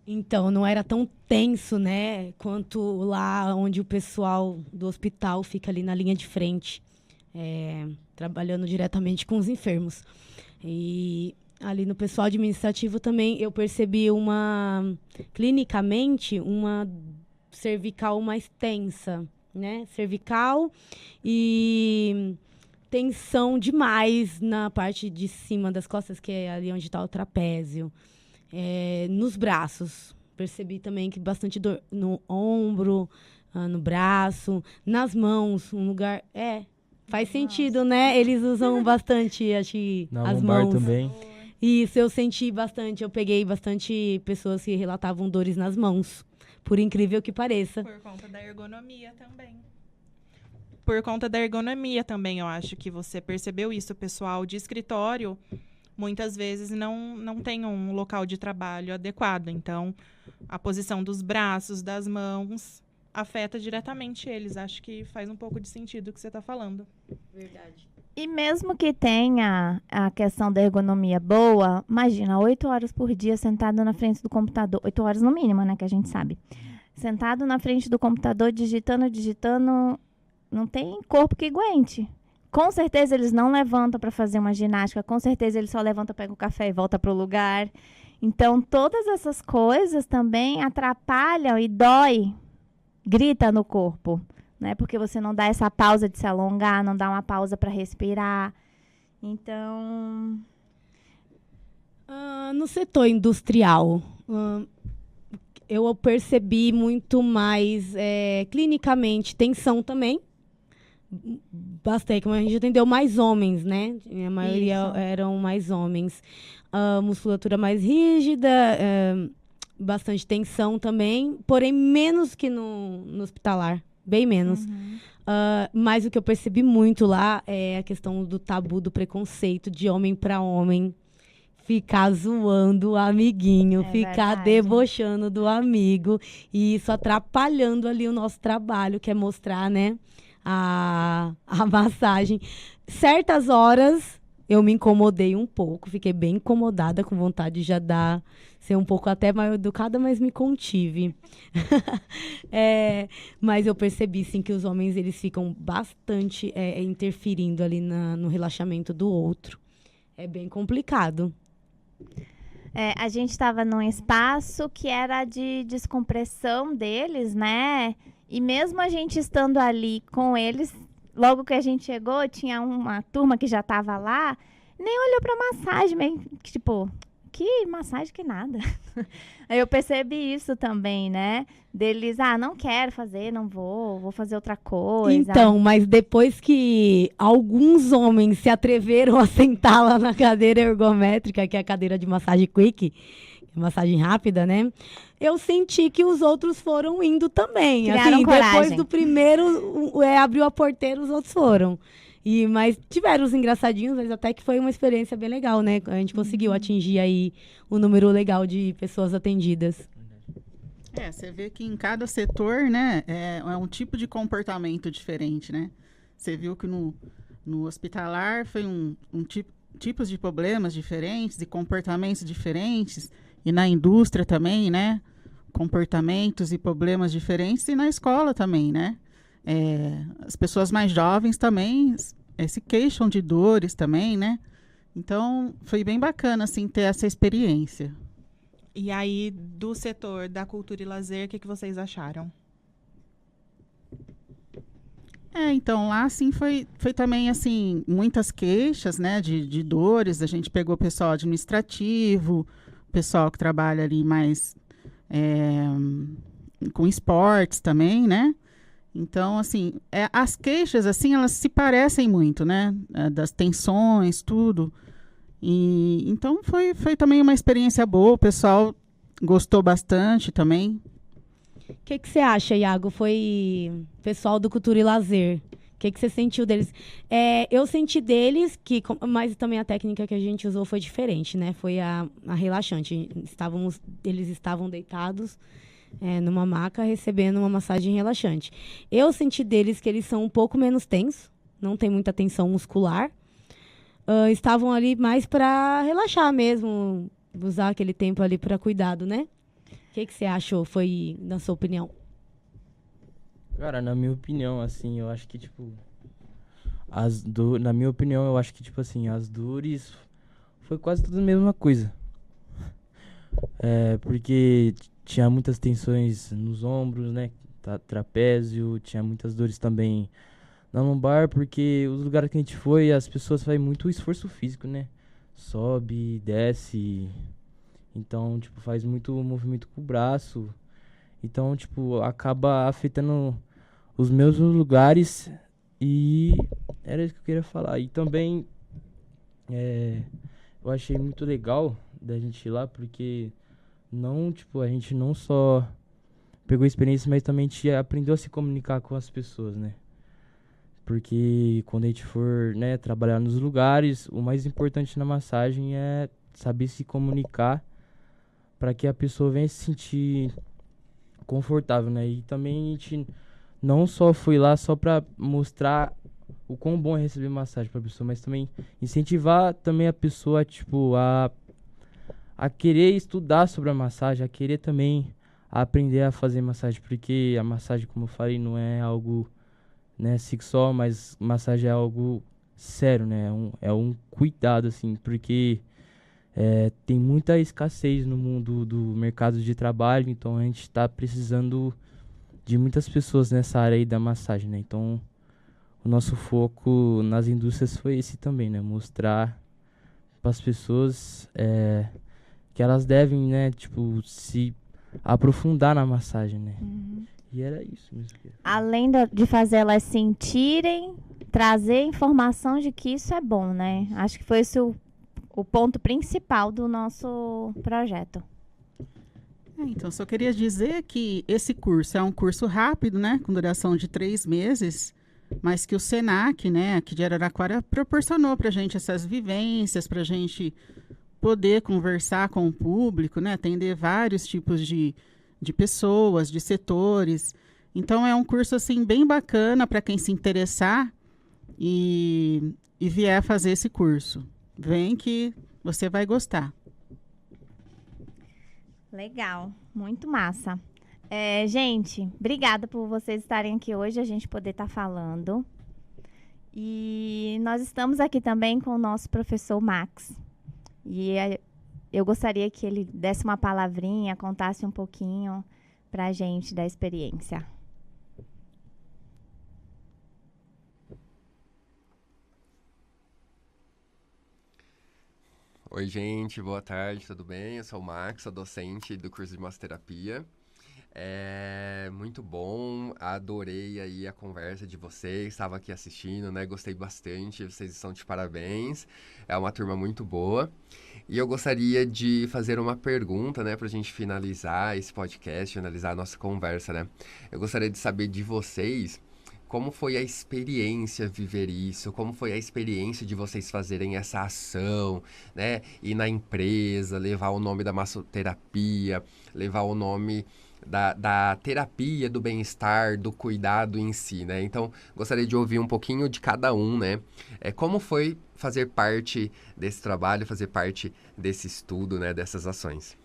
Então, não era tão tenso, né, quanto lá onde o pessoal do hospital fica ali na linha de frente, trabalhando diretamente com os enfermos. E ali no pessoal administrativo também eu percebi clinicamente, uma cervical mais tensa, né? Cervical e tensão demais na parte de cima das costas, que é ali onde está o trapézio. Nos braços, percebi também que bastante dor no ombro, no braço, nas mãos, um lugar... Faz sentido, né? Eles usam bastante, acho que, Na as lombar mãos. também. Isso, eu senti bastante. Eu peguei bastante pessoas que relatavam dores nas mãos, por incrível que pareça. Por conta da ergonomia também. Por conta da ergonomia também, eu acho que você percebeu isso. O pessoal de escritório, muitas vezes, não tem um local de trabalho adequado. Então, a posição dos braços, das mãos, afeta diretamente eles. Acho que faz um pouco de sentido o que você está falando. Verdade. E mesmo que tenha a questão da ergonomia boa, imagina, 8 horas por dia sentado na frente do computador, 8 horas no mínimo, né, que a gente sabe. Sentado na frente do computador, digitando, não tem corpo que aguente. Com certeza eles não levantam para fazer uma ginástica, com certeza eles só levantam, pegam o café e voltam para o lugar. Então, todas essas coisas também atrapalham e dói, grita no corpo, né? Porque você não dá essa pausa de se alongar, não dá uma pausa para respirar. Então, No setor industrial, eu percebi muito mais clinicamente tensão também. Bastante, como a gente atendeu mais homens, né? A maioria eram mais homens. Musculatura mais rígida, bastante tensão também, porém menos que no hospitalar, bem menos. Mas o que eu percebi muito lá é a questão do tabu do preconceito de homem para homem. Ficar zoando o amiguinho, ficar verdade. debochando do amigo. E isso atrapalhando ali o nosso trabalho, que é mostrar, né, a massagem. Certas horas eu me incomodei um pouco, fiquei bem incomodada, com vontade de já ser um pouco até mais educada, mas me contive. Mas eu percebi, sim, que os homens eles ficam bastante interferindo ali no relaxamento do outro. É bem complicado. a gente estava num espaço que era de descompressão deles, né? E mesmo a gente estando ali com eles, logo que a gente chegou, tinha uma turma que já estava lá, nem olhou para massagem, meio que, tipo, que massagem que nada. Aí eu percebi isso também, né? Deles, não quero fazer, não vou fazer outra coisa. Então, mas depois que alguns homens se atreveram a sentar lá na cadeira ergométrica, que é a cadeira de massagem quick, massagem rápida, né? Eu senti que os outros foram indo também. Criaram assim, coragem. Depois do primeiro, abriu a porteira, os outros foram. Mas tiveram os engraçadinhos, mas até que foi uma experiência bem legal, né? A gente conseguiu atingir aí um número legal de pessoas atendidas. Você vê que em cada setor, né, é um tipo de comportamento diferente, né? Você viu que no hospitalar foi tipos de problemas diferentes, de comportamentos diferentes, e na indústria também, né? Comportamentos e problemas diferentes, e na escola também, né? As pessoas mais jovens também se queixam de dores também, né? Então, foi bem bacana, assim, ter essa experiência. E aí, do setor da cultura e lazer, o que vocês acharam? Então, lá, assim, foi também, assim, muitas queixas, né, de dores. A gente pegou o pessoal administrativo, o pessoal que trabalha ali mais com esportes também, né? Então, assim, as queixas, assim, elas se parecem muito, né? Das tensões, tudo. E, então, foi também uma experiência boa. O pessoal gostou bastante também. O que você acha, Iago? Foi pessoal do Cultura e Lazer. O que você sentiu deles? Eu senti deles, mas também a técnica que a gente usou foi diferente, né? Foi a relaxante. Eles estavam deitados numa maca, recebendo uma massagem relaxante. Eu senti deles que eles são um pouco menos tensos, não tem muita tensão muscular. Estavam ali mais para relaxar mesmo, usar aquele tempo ali para cuidado, né? O que você achou? Foi, na sua opinião? Cara, na minha opinião, assim, eu acho que, tipo... Na minha opinião, eu acho que, tipo assim, as dores foi quase tudo a mesma coisa. Porque tinha muitas tensões nos ombros, né? Trapézio, tinha muitas dores também na lombar, porque os lugares que a gente foi, as pessoas fazem muito esforço físico, né? Sobe, desce. Então, tipo, faz muito movimento com o braço. Então, tipo, acaba afetando os mesmos lugares. E era isso que eu queria falar. E também eu achei muito legal da gente ir lá, porque a gente não só pegou experiência, mas também a gente aprendeu a se comunicar com as pessoas, né? Porque quando a gente for, né, trabalhar nos lugares, o mais importante na massagem é saber se comunicar para que a pessoa venha se sentir confortável, né? E também a gente não só foi lá só para mostrar o quão bom é receber massagem para a pessoa, mas também incentivar também a pessoa, tipo, a querer estudar sobre a massagem, a querer também aprender a fazer massagem, porque a massagem, como eu falei, não é algo, né, sexual, mas massagem é algo sério, né? É um cuidado, assim, porque tem muita escassez no mundo do mercado de trabalho, então a gente está precisando de muitas pessoas nessa área aí da massagem, né? Então, o nosso foco nas indústrias foi esse também, né? Mostrar para as pessoas que elas devem, né, tipo, se aprofundar na massagem, né? E era isso mesmo. Além de fazer elas sentirem, trazer informação de que isso é bom, né? Acho que foi esse o ponto principal do nosso projeto. Então, só queria dizer que esse curso é um curso rápido, né? Com duração de 3 meses, mas que o SENAC, né, aqui de Araraquara, proporcionou para a gente essas vivências, para a gente poder conversar com o público, né? Atender vários tipos de pessoas, de setores. Então, é um curso, assim, bem bacana para quem se interessar e vier fazer esse curso. Vem que você vai gostar. Legal, muito massa. Gente, obrigada por vocês estarem aqui hoje, a gente poder estar falando. E nós estamos aqui também com o nosso professor Max. E eu gostaria que ele desse uma palavrinha, contasse um pouquinho para a gente da experiência. Oi, gente, boa tarde, tudo bem? Eu sou o Max, sou docente do curso de massoterapia. É muito bom, adorei aí a conversa de vocês, estava aqui assistindo, né? Gostei bastante, vocês estão de parabéns, é uma turma muito boa. E eu gostaria de fazer uma pergunta, né, pra gente finalizar esse podcast, finalizar a nossa conversa, né? Eu gostaria de saber de vocês como foi a experiência viver isso, como foi a experiência de vocês fazerem essa ação, né? Ir na empresa, levar o nome da massoterapia, levar o nome da terapia, do bem-estar, do cuidado em si, né? Então, gostaria de ouvir um pouquinho de cada um, né? Como foi fazer parte desse trabalho, fazer parte desse estudo, né? Dessas ações.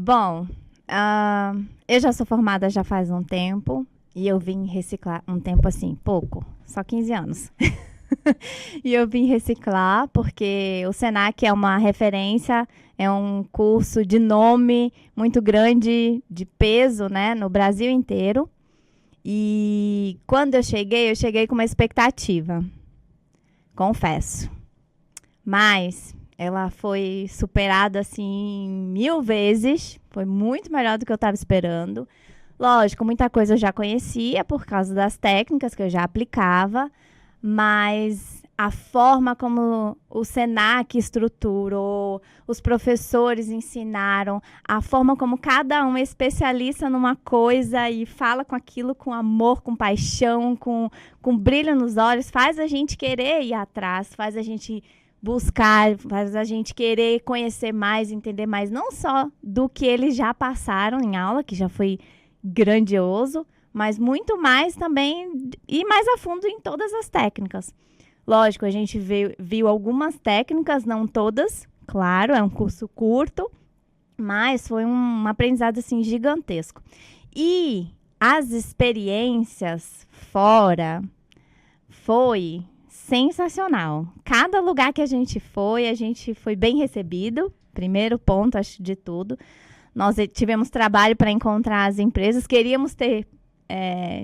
Bom, eu já sou formada já faz um tempo e eu vim reciclar um tempo assim, pouco, só 15 anos. E eu vim reciclar porque o Senac é uma referência, é um curso de nome muito grande, de peso, né, no Brasil inteiro. E quando eu cheguei com uma expectativa, confesso. Mas ela foi superada, assim, 1000 vezes. Foi muito melhor do que eu estava esperando. Lógico, muita coisa eu já conhecia por causa das técnicas que eu já aplicava. Mas a forma como o Senac estruturou, os professores ensinaram, a forma como cada um é especialista numa coisa e fala com aquilo com amor, com paixão, com brilho nos olhos, faz a gente querer ir atrás, faz a gente buscar, faz a gente querer conhecer mais, entender mais, não só do que eles já passaram em aula, que já foi grandioso, mas muito mais também, ir mais a fundo em todas as técnicas. Lógico, a gente viu algumas técnicas, não todas, claro, é um curso curto, mas foi um aprendizado assim, gigantesco. E as experiências fora foi sensacional. Cada lugar que a gente foi bem recebido, primeiro ponto, acho, de tudo. Nós tivemos trabalho para encontrar as empresas, queríamos ter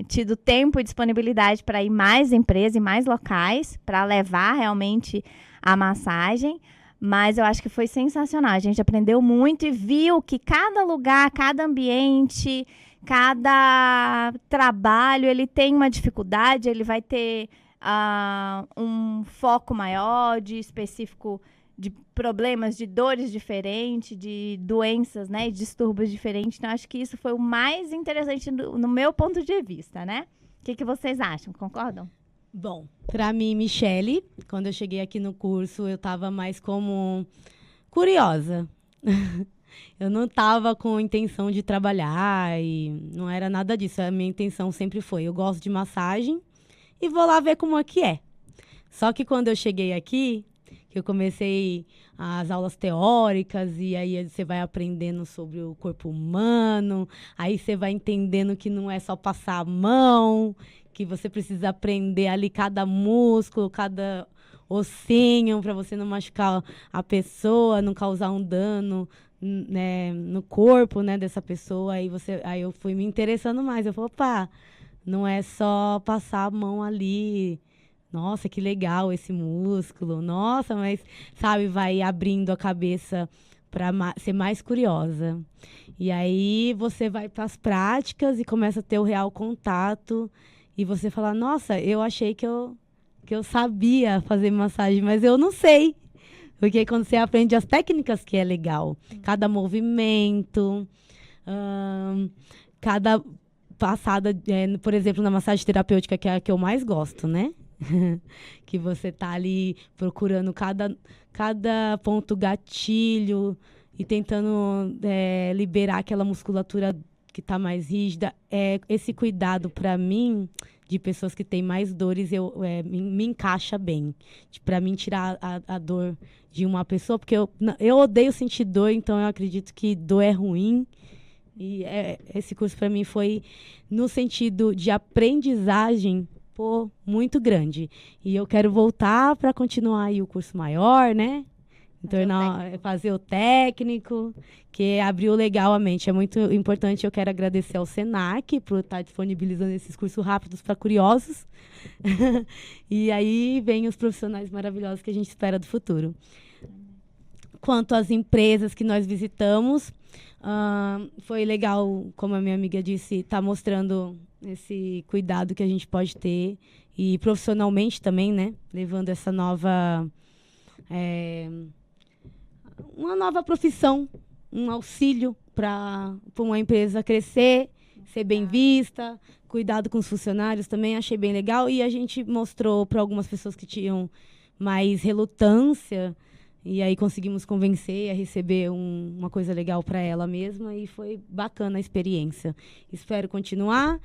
tido tempo e disponibilidade para ir mais empresas e mais locais, para levar realmente a massagem, mas eu acho que foi sensacional. A gente aprendeu muito e viu que cada lugar, cada ambiente, cada trabalho, ele tem uma dificuldade, ele vai ter um foco maior de específico, de problemas, de dores diferentes, de doenças, né, e distúrbios diferentes. Então, acho que isso foi o mais interessante no meu ponto de vista, né? O que vocês acham? Concordam? Bom, para mim, Michele, quando eu cheguei aqui no curso, eu estava mais como curiosa. Eu não estava com intenção de trabalhar e não era nada disso. A minha intenção sempre foi, eu gosto de massagem e vou lá ver como é que é. Só que quando eu cheguei aqui, que eu comecei as aulas teóricas e aí você vai aprendendo sobre o corpo humano, aí você vai entendendo que não é só passar a mão, que você precisa aprender ali cada músculo, cada ossinho para você não machucar a pessoa, não causar um dano, né, no corpo, né, dessa pessoa. Aí eu fui me interessando mais. Eu falei, opa, não é só passar a mão ali. Nossa, que legal esse músculo. Nossa, mas, sabe, vai abrindo a cabeça para ser mais curiosa. E aí você vai para as práticas e começa a ter o real contato. E você fala, nossa, eu achei que eu sabia fazer massagem, mas eu não sei. Porque quando você aprende as técnicas que é legal. Cada movimento, cada passada, por exemplo, na massagem terapêutica, que é a que eu mais gosto, né? Que você tá ali procurando cada ponto gatilho e tentando liberar aquela musculatura que tá mais rígida. Esse cuidado, para mim, de pessoas que têm mais dores, me encaixa bem. Para mim, tirar a dor de uma pessoa, porque eu odeio sentir dor, então eu acredito que dor é ruim. E esse curso, para mim, foi no sentido de aprendizagem, muito grande. E eu quero voltar para continuar aí o curso maior, né? Fazer o técnico, que abriu legal a mente. É muito importante, eu quero agradecer ao Senac por estar disponibilizando esses cursos rápidos para curiosos. E aí vem os profissionais maravilhosos que a gente espera do futuro. Quanto às empresas que nós visitamos, foi legal, como a minha amiga disse, estar mostrando esse cuidado que a gente pode ter e profissionalmente também, né? Levando essa nova... uma nova profissão, um auxílio para uma empresa crescer, ser bem vista, cuidado com os funcionários também, achei bem legal. E a gente mostrou para algumas pessoas que tinham mais relutância, e aí conseguimos convencer a receber uma coisa legal para ela mesma, e foi bacana a experiência. Espero continuar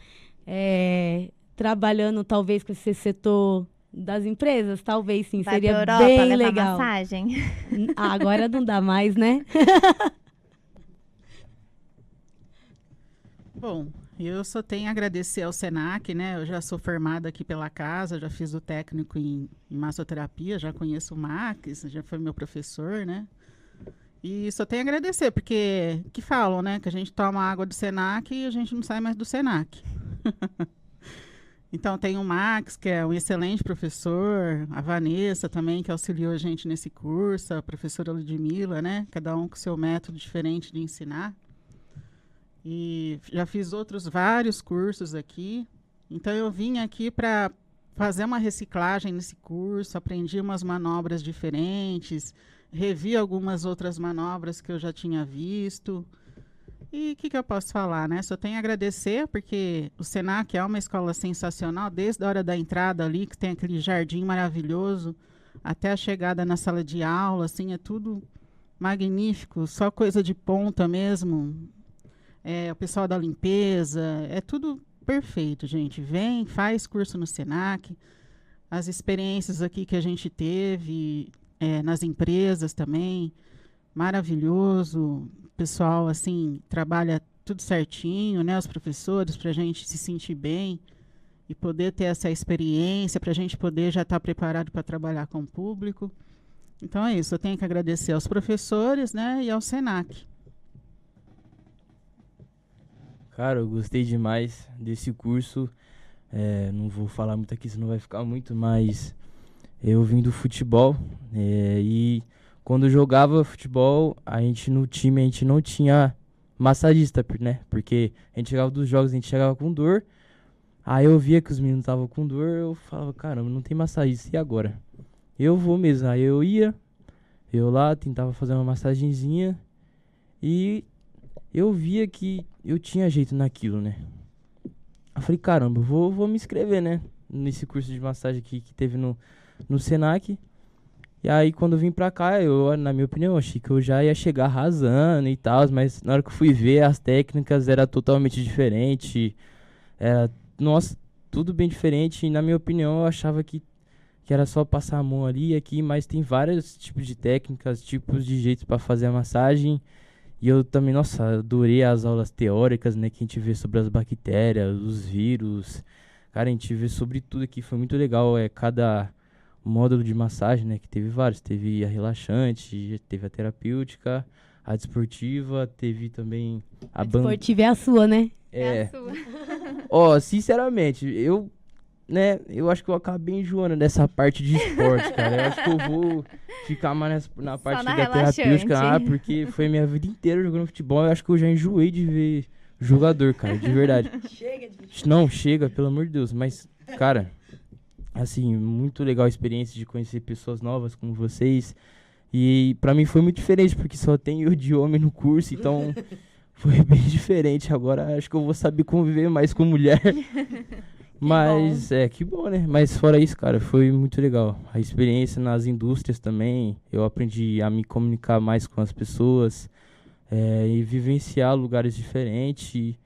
trabalhando, talvez, com esse setor das empresas, talvez sim, Vai seria pra Europa, bem levar legal. massagem. Agora não dá mais, né? Bom, eu só tenho a agradecer ao Senac, né? Eu já sou formada aqui pela casa, já fiz o técnico em massoterapia, já conheço o Max, já foi meu professor, né? E só tenho a agradecer, porque que falam, né? Que a gente toma água do Senac e a gente não sai mais do Senac. Então, tem o Max, que é um excelente professor, a Vanessa também, que auxiliou a gente nesse curso, a professora Ludmila, né? Cada um com seu método diferente de ensinar. E já fiz outros vários cursos aqui. Então, eu vim aqui para fazer uma reciclagem nesse curso, aprendi umas manobras diferentes, revi algumas outras manobras que eu já tinha visto. E o que eu posso falar, né? Só tenho a agradecer, porque o Senac é uma escola sensacional, desde a hora da entrada ali, que tem aquele jardim maravilhoso, até a chegada na sala de aula, assim, é tudo magnífico, só coisa de ponta mesmo. O pessoal da limpeza, é tudo perfeito, gente. Vem, faz curso no Senac. As experiências aqui que a gente teve, nas empresas também, maravilhoso. O pessoal, assim, trabalha tudo certinho, né? Os professores, para a gente se sentir bem e poder ter essa experiência, para a gente poder já estar preparado para trabalhar com o público. Então é isso, eu tenho que agradecer aos professores, né? E ao Senac. Cara, eu gostei demais desse curso. Não vou falar muito aqui, senão vai ficar muito, mas eu vim do futebol e quando eu jogava futebol, no time a gente não tinha massagista, né? Porque a gente chegava dos jogos, a gente chegava com dor, aí eu via que os meninos estavam com dor, eu falava, caramba, não tem massagista, e agora? Eu vou mesmo, aí eu lá tentava fazer uma massagenzinha e eu via que eu tinha jeito naquilo, né? Eu falei, caramba, vou me inscrever, né? Nesse curso de massagem aqui que teve no Senac. E aí, quando eu vim pra cá, na minha opinião, achei que eu já ia chegar arrasando e tal, mas na hora que eu fui ver, as técnicas era totalmente diferente. Nossa, tudo bem diferente. E na minha opinião, eu achava que era só passar a mão ali e aqui, mas tem vários tipos de técnicas, tipos de jeitos pra fazer a massagem. E eu também, nossa, adorei as aulas teóricas, né, que a gente vê sobre as bactérias, os vírus. Cara, a gente vê sobre tudo aqui, foi muito legal. Cada módulo de massagem, né, que teve vários. Teve a relaxante, teve a terapêutica, a desportiva, teve também a Desportiva é a sua, né? É a sua. Ó, sinceramente, eu acho que eu acabei enjoando dessa parte de esporte, cara. Eu acho que eu vou ficar mais na parte da terapêutica, porque foi minha vida inteira jogando futebol. Eu acho que eu já enjoei de ver jogador, cara, de verdade. Não, chega, pelo amor de Deus. Mas, cara, assim, muito legal a experiência de conhecer pessoas novas como vocês. E pra mim foi muito diferente, porque só tem eu de homem no curso, então foi bem diferente. Agora acho que eu vou saber conviver mais com mulher. Mas, que bom, né? Mas fora isso, cara, foi muito legal. A experiência nas indústrias também, eu aprendi a me comunicar mais com as pessoas e vivenciar lugares diferentes. E,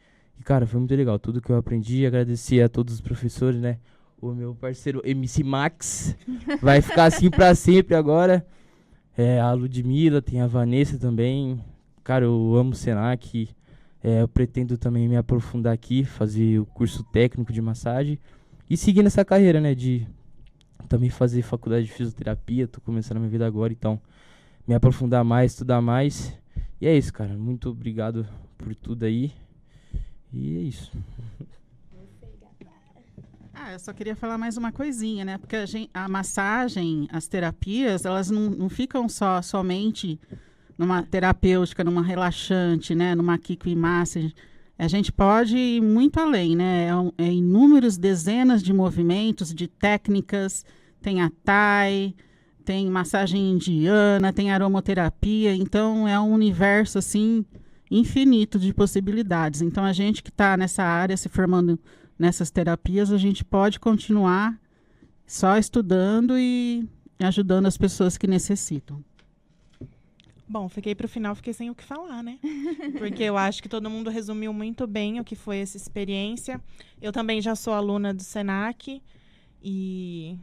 cara, foi muito legal. Tudo que eu aprendi, agradecer a todos os professores, né? O meu parceiro MC Max vai ficar assim pra sempre agora. A Ludmila, tem a Vanessa também. Cara, eu amo o Senac. Eu pretendo também me aprofundar aqui, fazer o curso técnico de massagem e seguir nessa carreira, né, de também fazer faculdade de fisioterapia. Tô começando a minha vida agora, então me aprofundar mais, estudar mais. E é isso, cara. Muito obrigado por tudo aí. E é isso. Eu só queria falar mais uma coisinha, né? Porque a massagem, as terapias, elas não ficam somente numa terapêutica, numa relaxante, né? Numa Kikwi Massage. A gente pode ir muito além, né? É inúmeros dezenas de movimentos, de técnicas. Tem a Thai, tem massagem indiana, tem aromaterapia. Então, é um universo, assim, infinito de possibilidades. Então, a gente que está nessa área, se formando nessas terapias, a gente pode continuar só estudando e ajudando as pessoas que necessitam. Bom, fiquei para o final, fiquei sem o que falar, né? Porque eu acho que todo mundo resumiu muito bem o que foi essa experiência. Eu também já sou aluna do SENAC e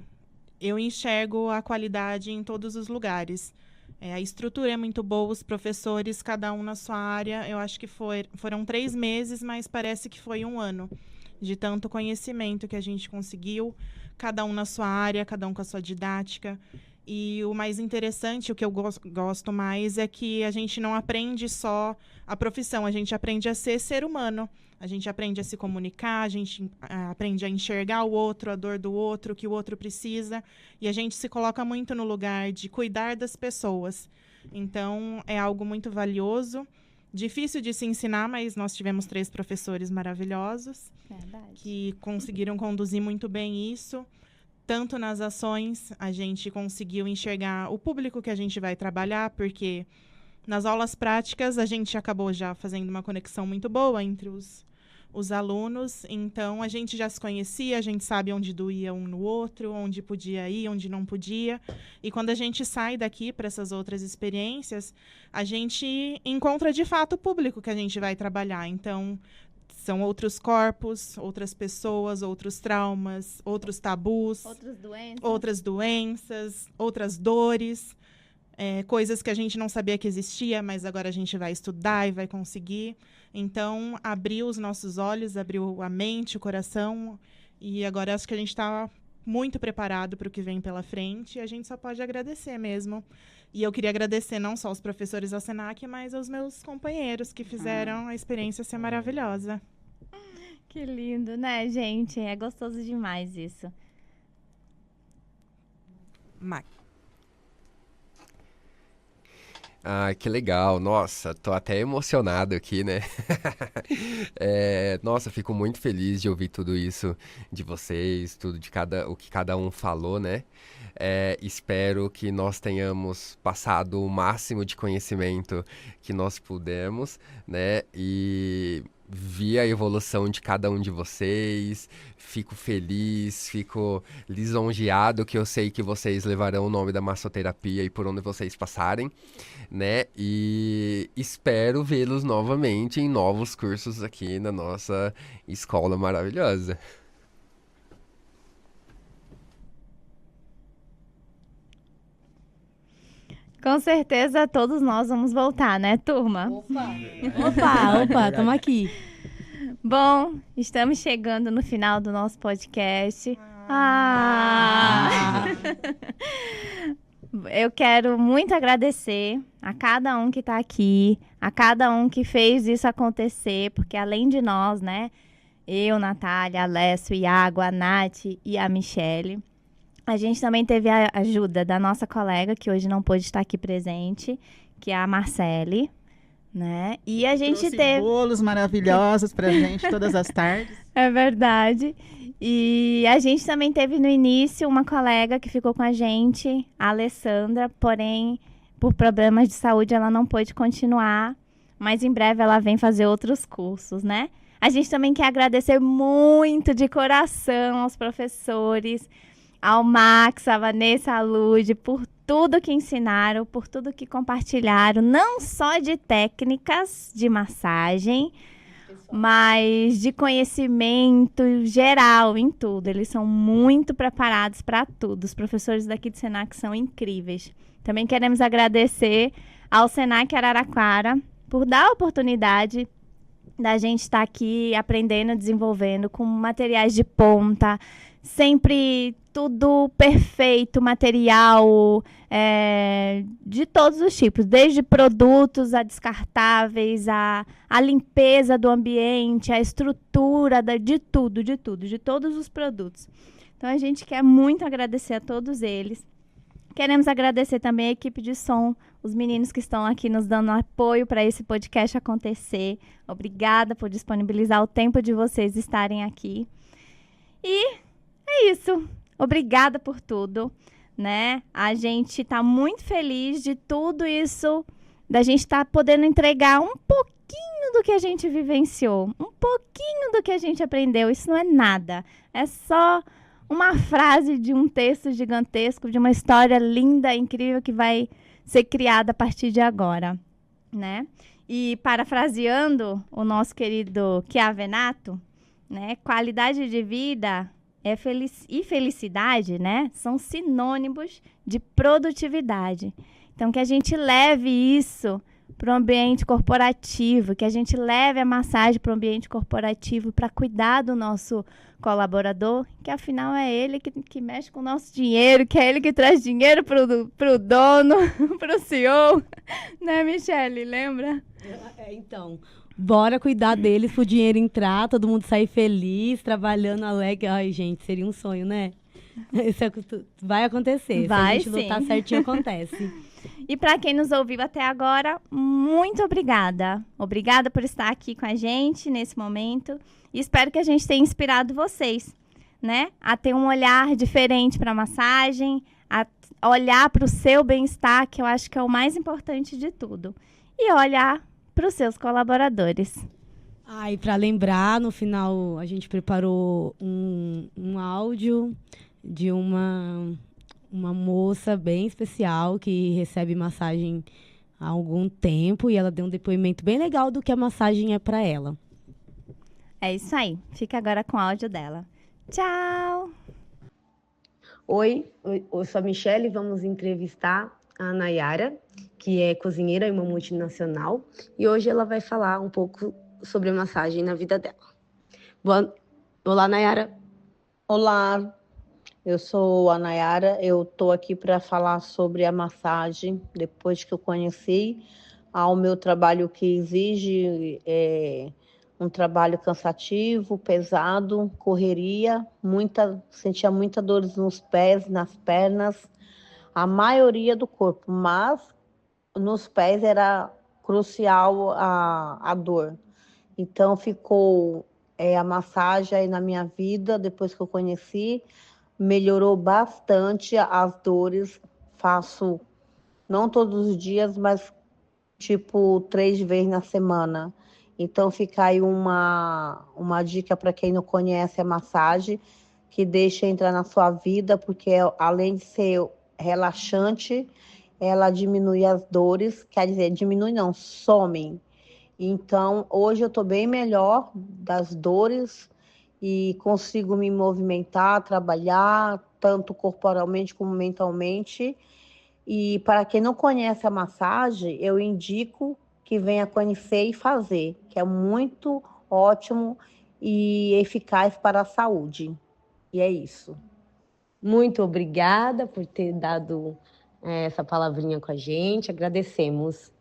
eu enxergo a qualidade em todos os lugares. A estrutura é muito boa, os professores, cada um na sua área. Eu acho que foram 3 meses, mas parece que foi 1 ano. De tanto conhecimento que a gente conseguiu, cada um na sua área, cada um com a sua didática. E o mais interessante, o que eu gosto mais, é que a gente não aprende só a profissão, a gente aprende a ser humano. A gente aprende a se comunicar, a gente aprende a enxergar o outro, a dor do outro, o que o outro precisa. E a gente se coloca muito no lugar de cuidar das pessoas. Então, é algo muito valioso. Difícil de se ensinar, mas nós tivemos 3 professores maravilhosos. Verdade. Que conseguiram conduzir muito bem isso. Tanto nas ações, a gente conseguiu enxergar o público que a gente vai trabalhar, porque nas aulas práticas a gente acabou já fazendo uma conexão muito boa entre os alunos. Então, a gente já se conhecia, a gente sabe onde doía um no outro, onde podia ir, onde não podia. E quando a gente sai daqui para essas outras experiências, a gente encontra, de fato, o público que a gente vai trabalhar. Então, são outros corpos, outras pessoas, outros traumas, outros tabus, outras doenças, outras dores, coisas que a gente não sabia que existia, mas agora a gente vai estudar e vai conseguir. Então, abriu os nossos olhos, abriu a mente, o coração, e agora acho que a gente está muito preparado para o que vem pela frente, e a gente só pode agradecer mesmo. E eu queria agradecer não só aos professores da SENAC, mas aos meus companheiros que fizeram a experiência ser maravilhosa. Que lindo, né, gente? É gostoso demais isso. Ah, que legal. Nossa, tô até emocionado aqui, né? Nossa, fico muito feliz de ouvir tudo isso de vocês, tudo o que cada um falou, né? Espero que nós tenhamos passado o máximo de conhecimento que nós pudemos, né? E vi a evolução de cada um de vocês, fico feliz, fico lisonjeado que eu sei que vocês levarão o nome da massoterapia e por onde vocês passarem, né? E espero vê-los novamente em novos cursos aqui na nossa escola maravilhosa. Com certeza todos nós vamos voltar, né, turma? Opa, estamos aqui. Bom, estamos chegando no final do nosso podcast. Eu quero muito agradecer a cada um que está aqui, a cada um que fez isso acontecer, porque além de nós, né, eu, Natália, Alessio, Iago, a Nath e a Michele, a gente também teve a ajuda da nossa colega, que hoje não pôde estar aqui presente, que é a Marcele, né? E a gente teve bolos maravilhosos pra gente todas as tardes. É verdade. E a gente também teve no início uma colega que ficou com a gente, a Alessandra, porém, por problemas de saúde, ela não pôde continuar, mas em breve ela vem fazer outros cursos, né? A gente também quer agradecer muito de coração aos professores, ao Max, a Vanessa, a Lud, por tudo que ensinaram, por tudo que compartilharam, não só de técnicas de massagem, mas de conhecimento geral em tudo. Eles são muito preparados para tudo. Os professores daqui do SENAC são incríveis. Também queremos agradecer ao SENAC Araraquara por dar a oportunidade da gente estar aqui aprendendo, desenvolvendo com materiais de ponta, sempre tudo perfeito, material, de todos os tipos, desde produtos a descartáveis, a limpeza do ambiente, a estrutura, de tudo, de todos os produtos. Então, a gente quer muito agradecer a todos eles. Queremos agradecer também a equipe de som, os meninos que estão aqui nos dando apoio para esse podcast acontecer. Obrigada por disponibilizar o tempo de vocês estarem aqui. E é isso. Obrigada por tudo, né? A gente está muito feliz de tudo isso, da gente estar podendo entregar um pouquinho do que a gente vivenciou, um pouquinho do que a gente aprendeu. Isso não é nada. É só uma frase de um texto gigantesco, de uma história linda, incrível, que vai ser criada a partir de agora, né? E parafraseando o nosso querido Chiavenato, né? Qualidade de vida e felicidade, né? São sinônimos de produtividade. Então, que a gente leve isso para o ambiente corporativo, que a gente leve a massagem para o ambiente corporativo para cuidar do nosso colaborador, que afinal é ele que mexe com o nosso dinheiro, que é ele que traz dinheiro pro dono, pro CEO, né, Michele? Lembra? Então, bora cuidar deles pro dinheiro entrar, todo mundo sair feliz, trabalhando alegre. Ai, gente, seria um sonho, né? Isso vai acontecer. Vai, se a gente lutar certinho, acontece. E para quem nos ouviu até agora, muito obrigada. Obrigada por estar aqui com a gente nesse momento. E espero que a gente tenha inspirado vocês, né? A ter um olhar diferente para a massagem, a olhar para o seu bem-estar, que eu acho que é o mais importante de tudo. E olhar para os seus colaboradores. E para lembrar, no final a gente preparou um áudio de uma moça bem especial que recebe massagem há algum tempo e ela deu um depoimento bem legal do que a massagem é para ela. É isso aí. Fica agora com o áudio dela. Tchau! Oi, eu sou a Michele, vamos entrevistar a Nayara, que é cozinheira em uma multinacional, e hoje ela vai falar um pouco sobre a massagem na vida dela. Olá, Nayara. Olá, eu sou a Nayara, eu estou aqui para falar sobre a massagem, depois que eu conheci ao meu trabalho que exige um trabalho cansativo, pesado, correria, sentia muita dor nos pés, nas pernas, a maioria do corpo, mas nos pés era crucial a dor. Então ficou a massagem aí na minha vida, depois que eu conheci, melhorou bastante as dores. Faço não todos os dias, mas tipo 3 vezes na semana. Então fica aí uma dica para quem não conhece a massagem, que deixa entrar na sua vida, porque além de ser relaxante, ela diminui as dores, quer dizer, diminui não, somem. Então hoje eu estou bem melhor das dores e consigo me movimentar, trabalhar, tanto corporalmente como mentalmente. E para quem não conhece a massagem, eu indico que venha conhecer e fazer, que é muito ótimo e eficaz para a saúde. E é isso. Muito obrigada por ter dado essa palavrinha com a gente, agradecemos.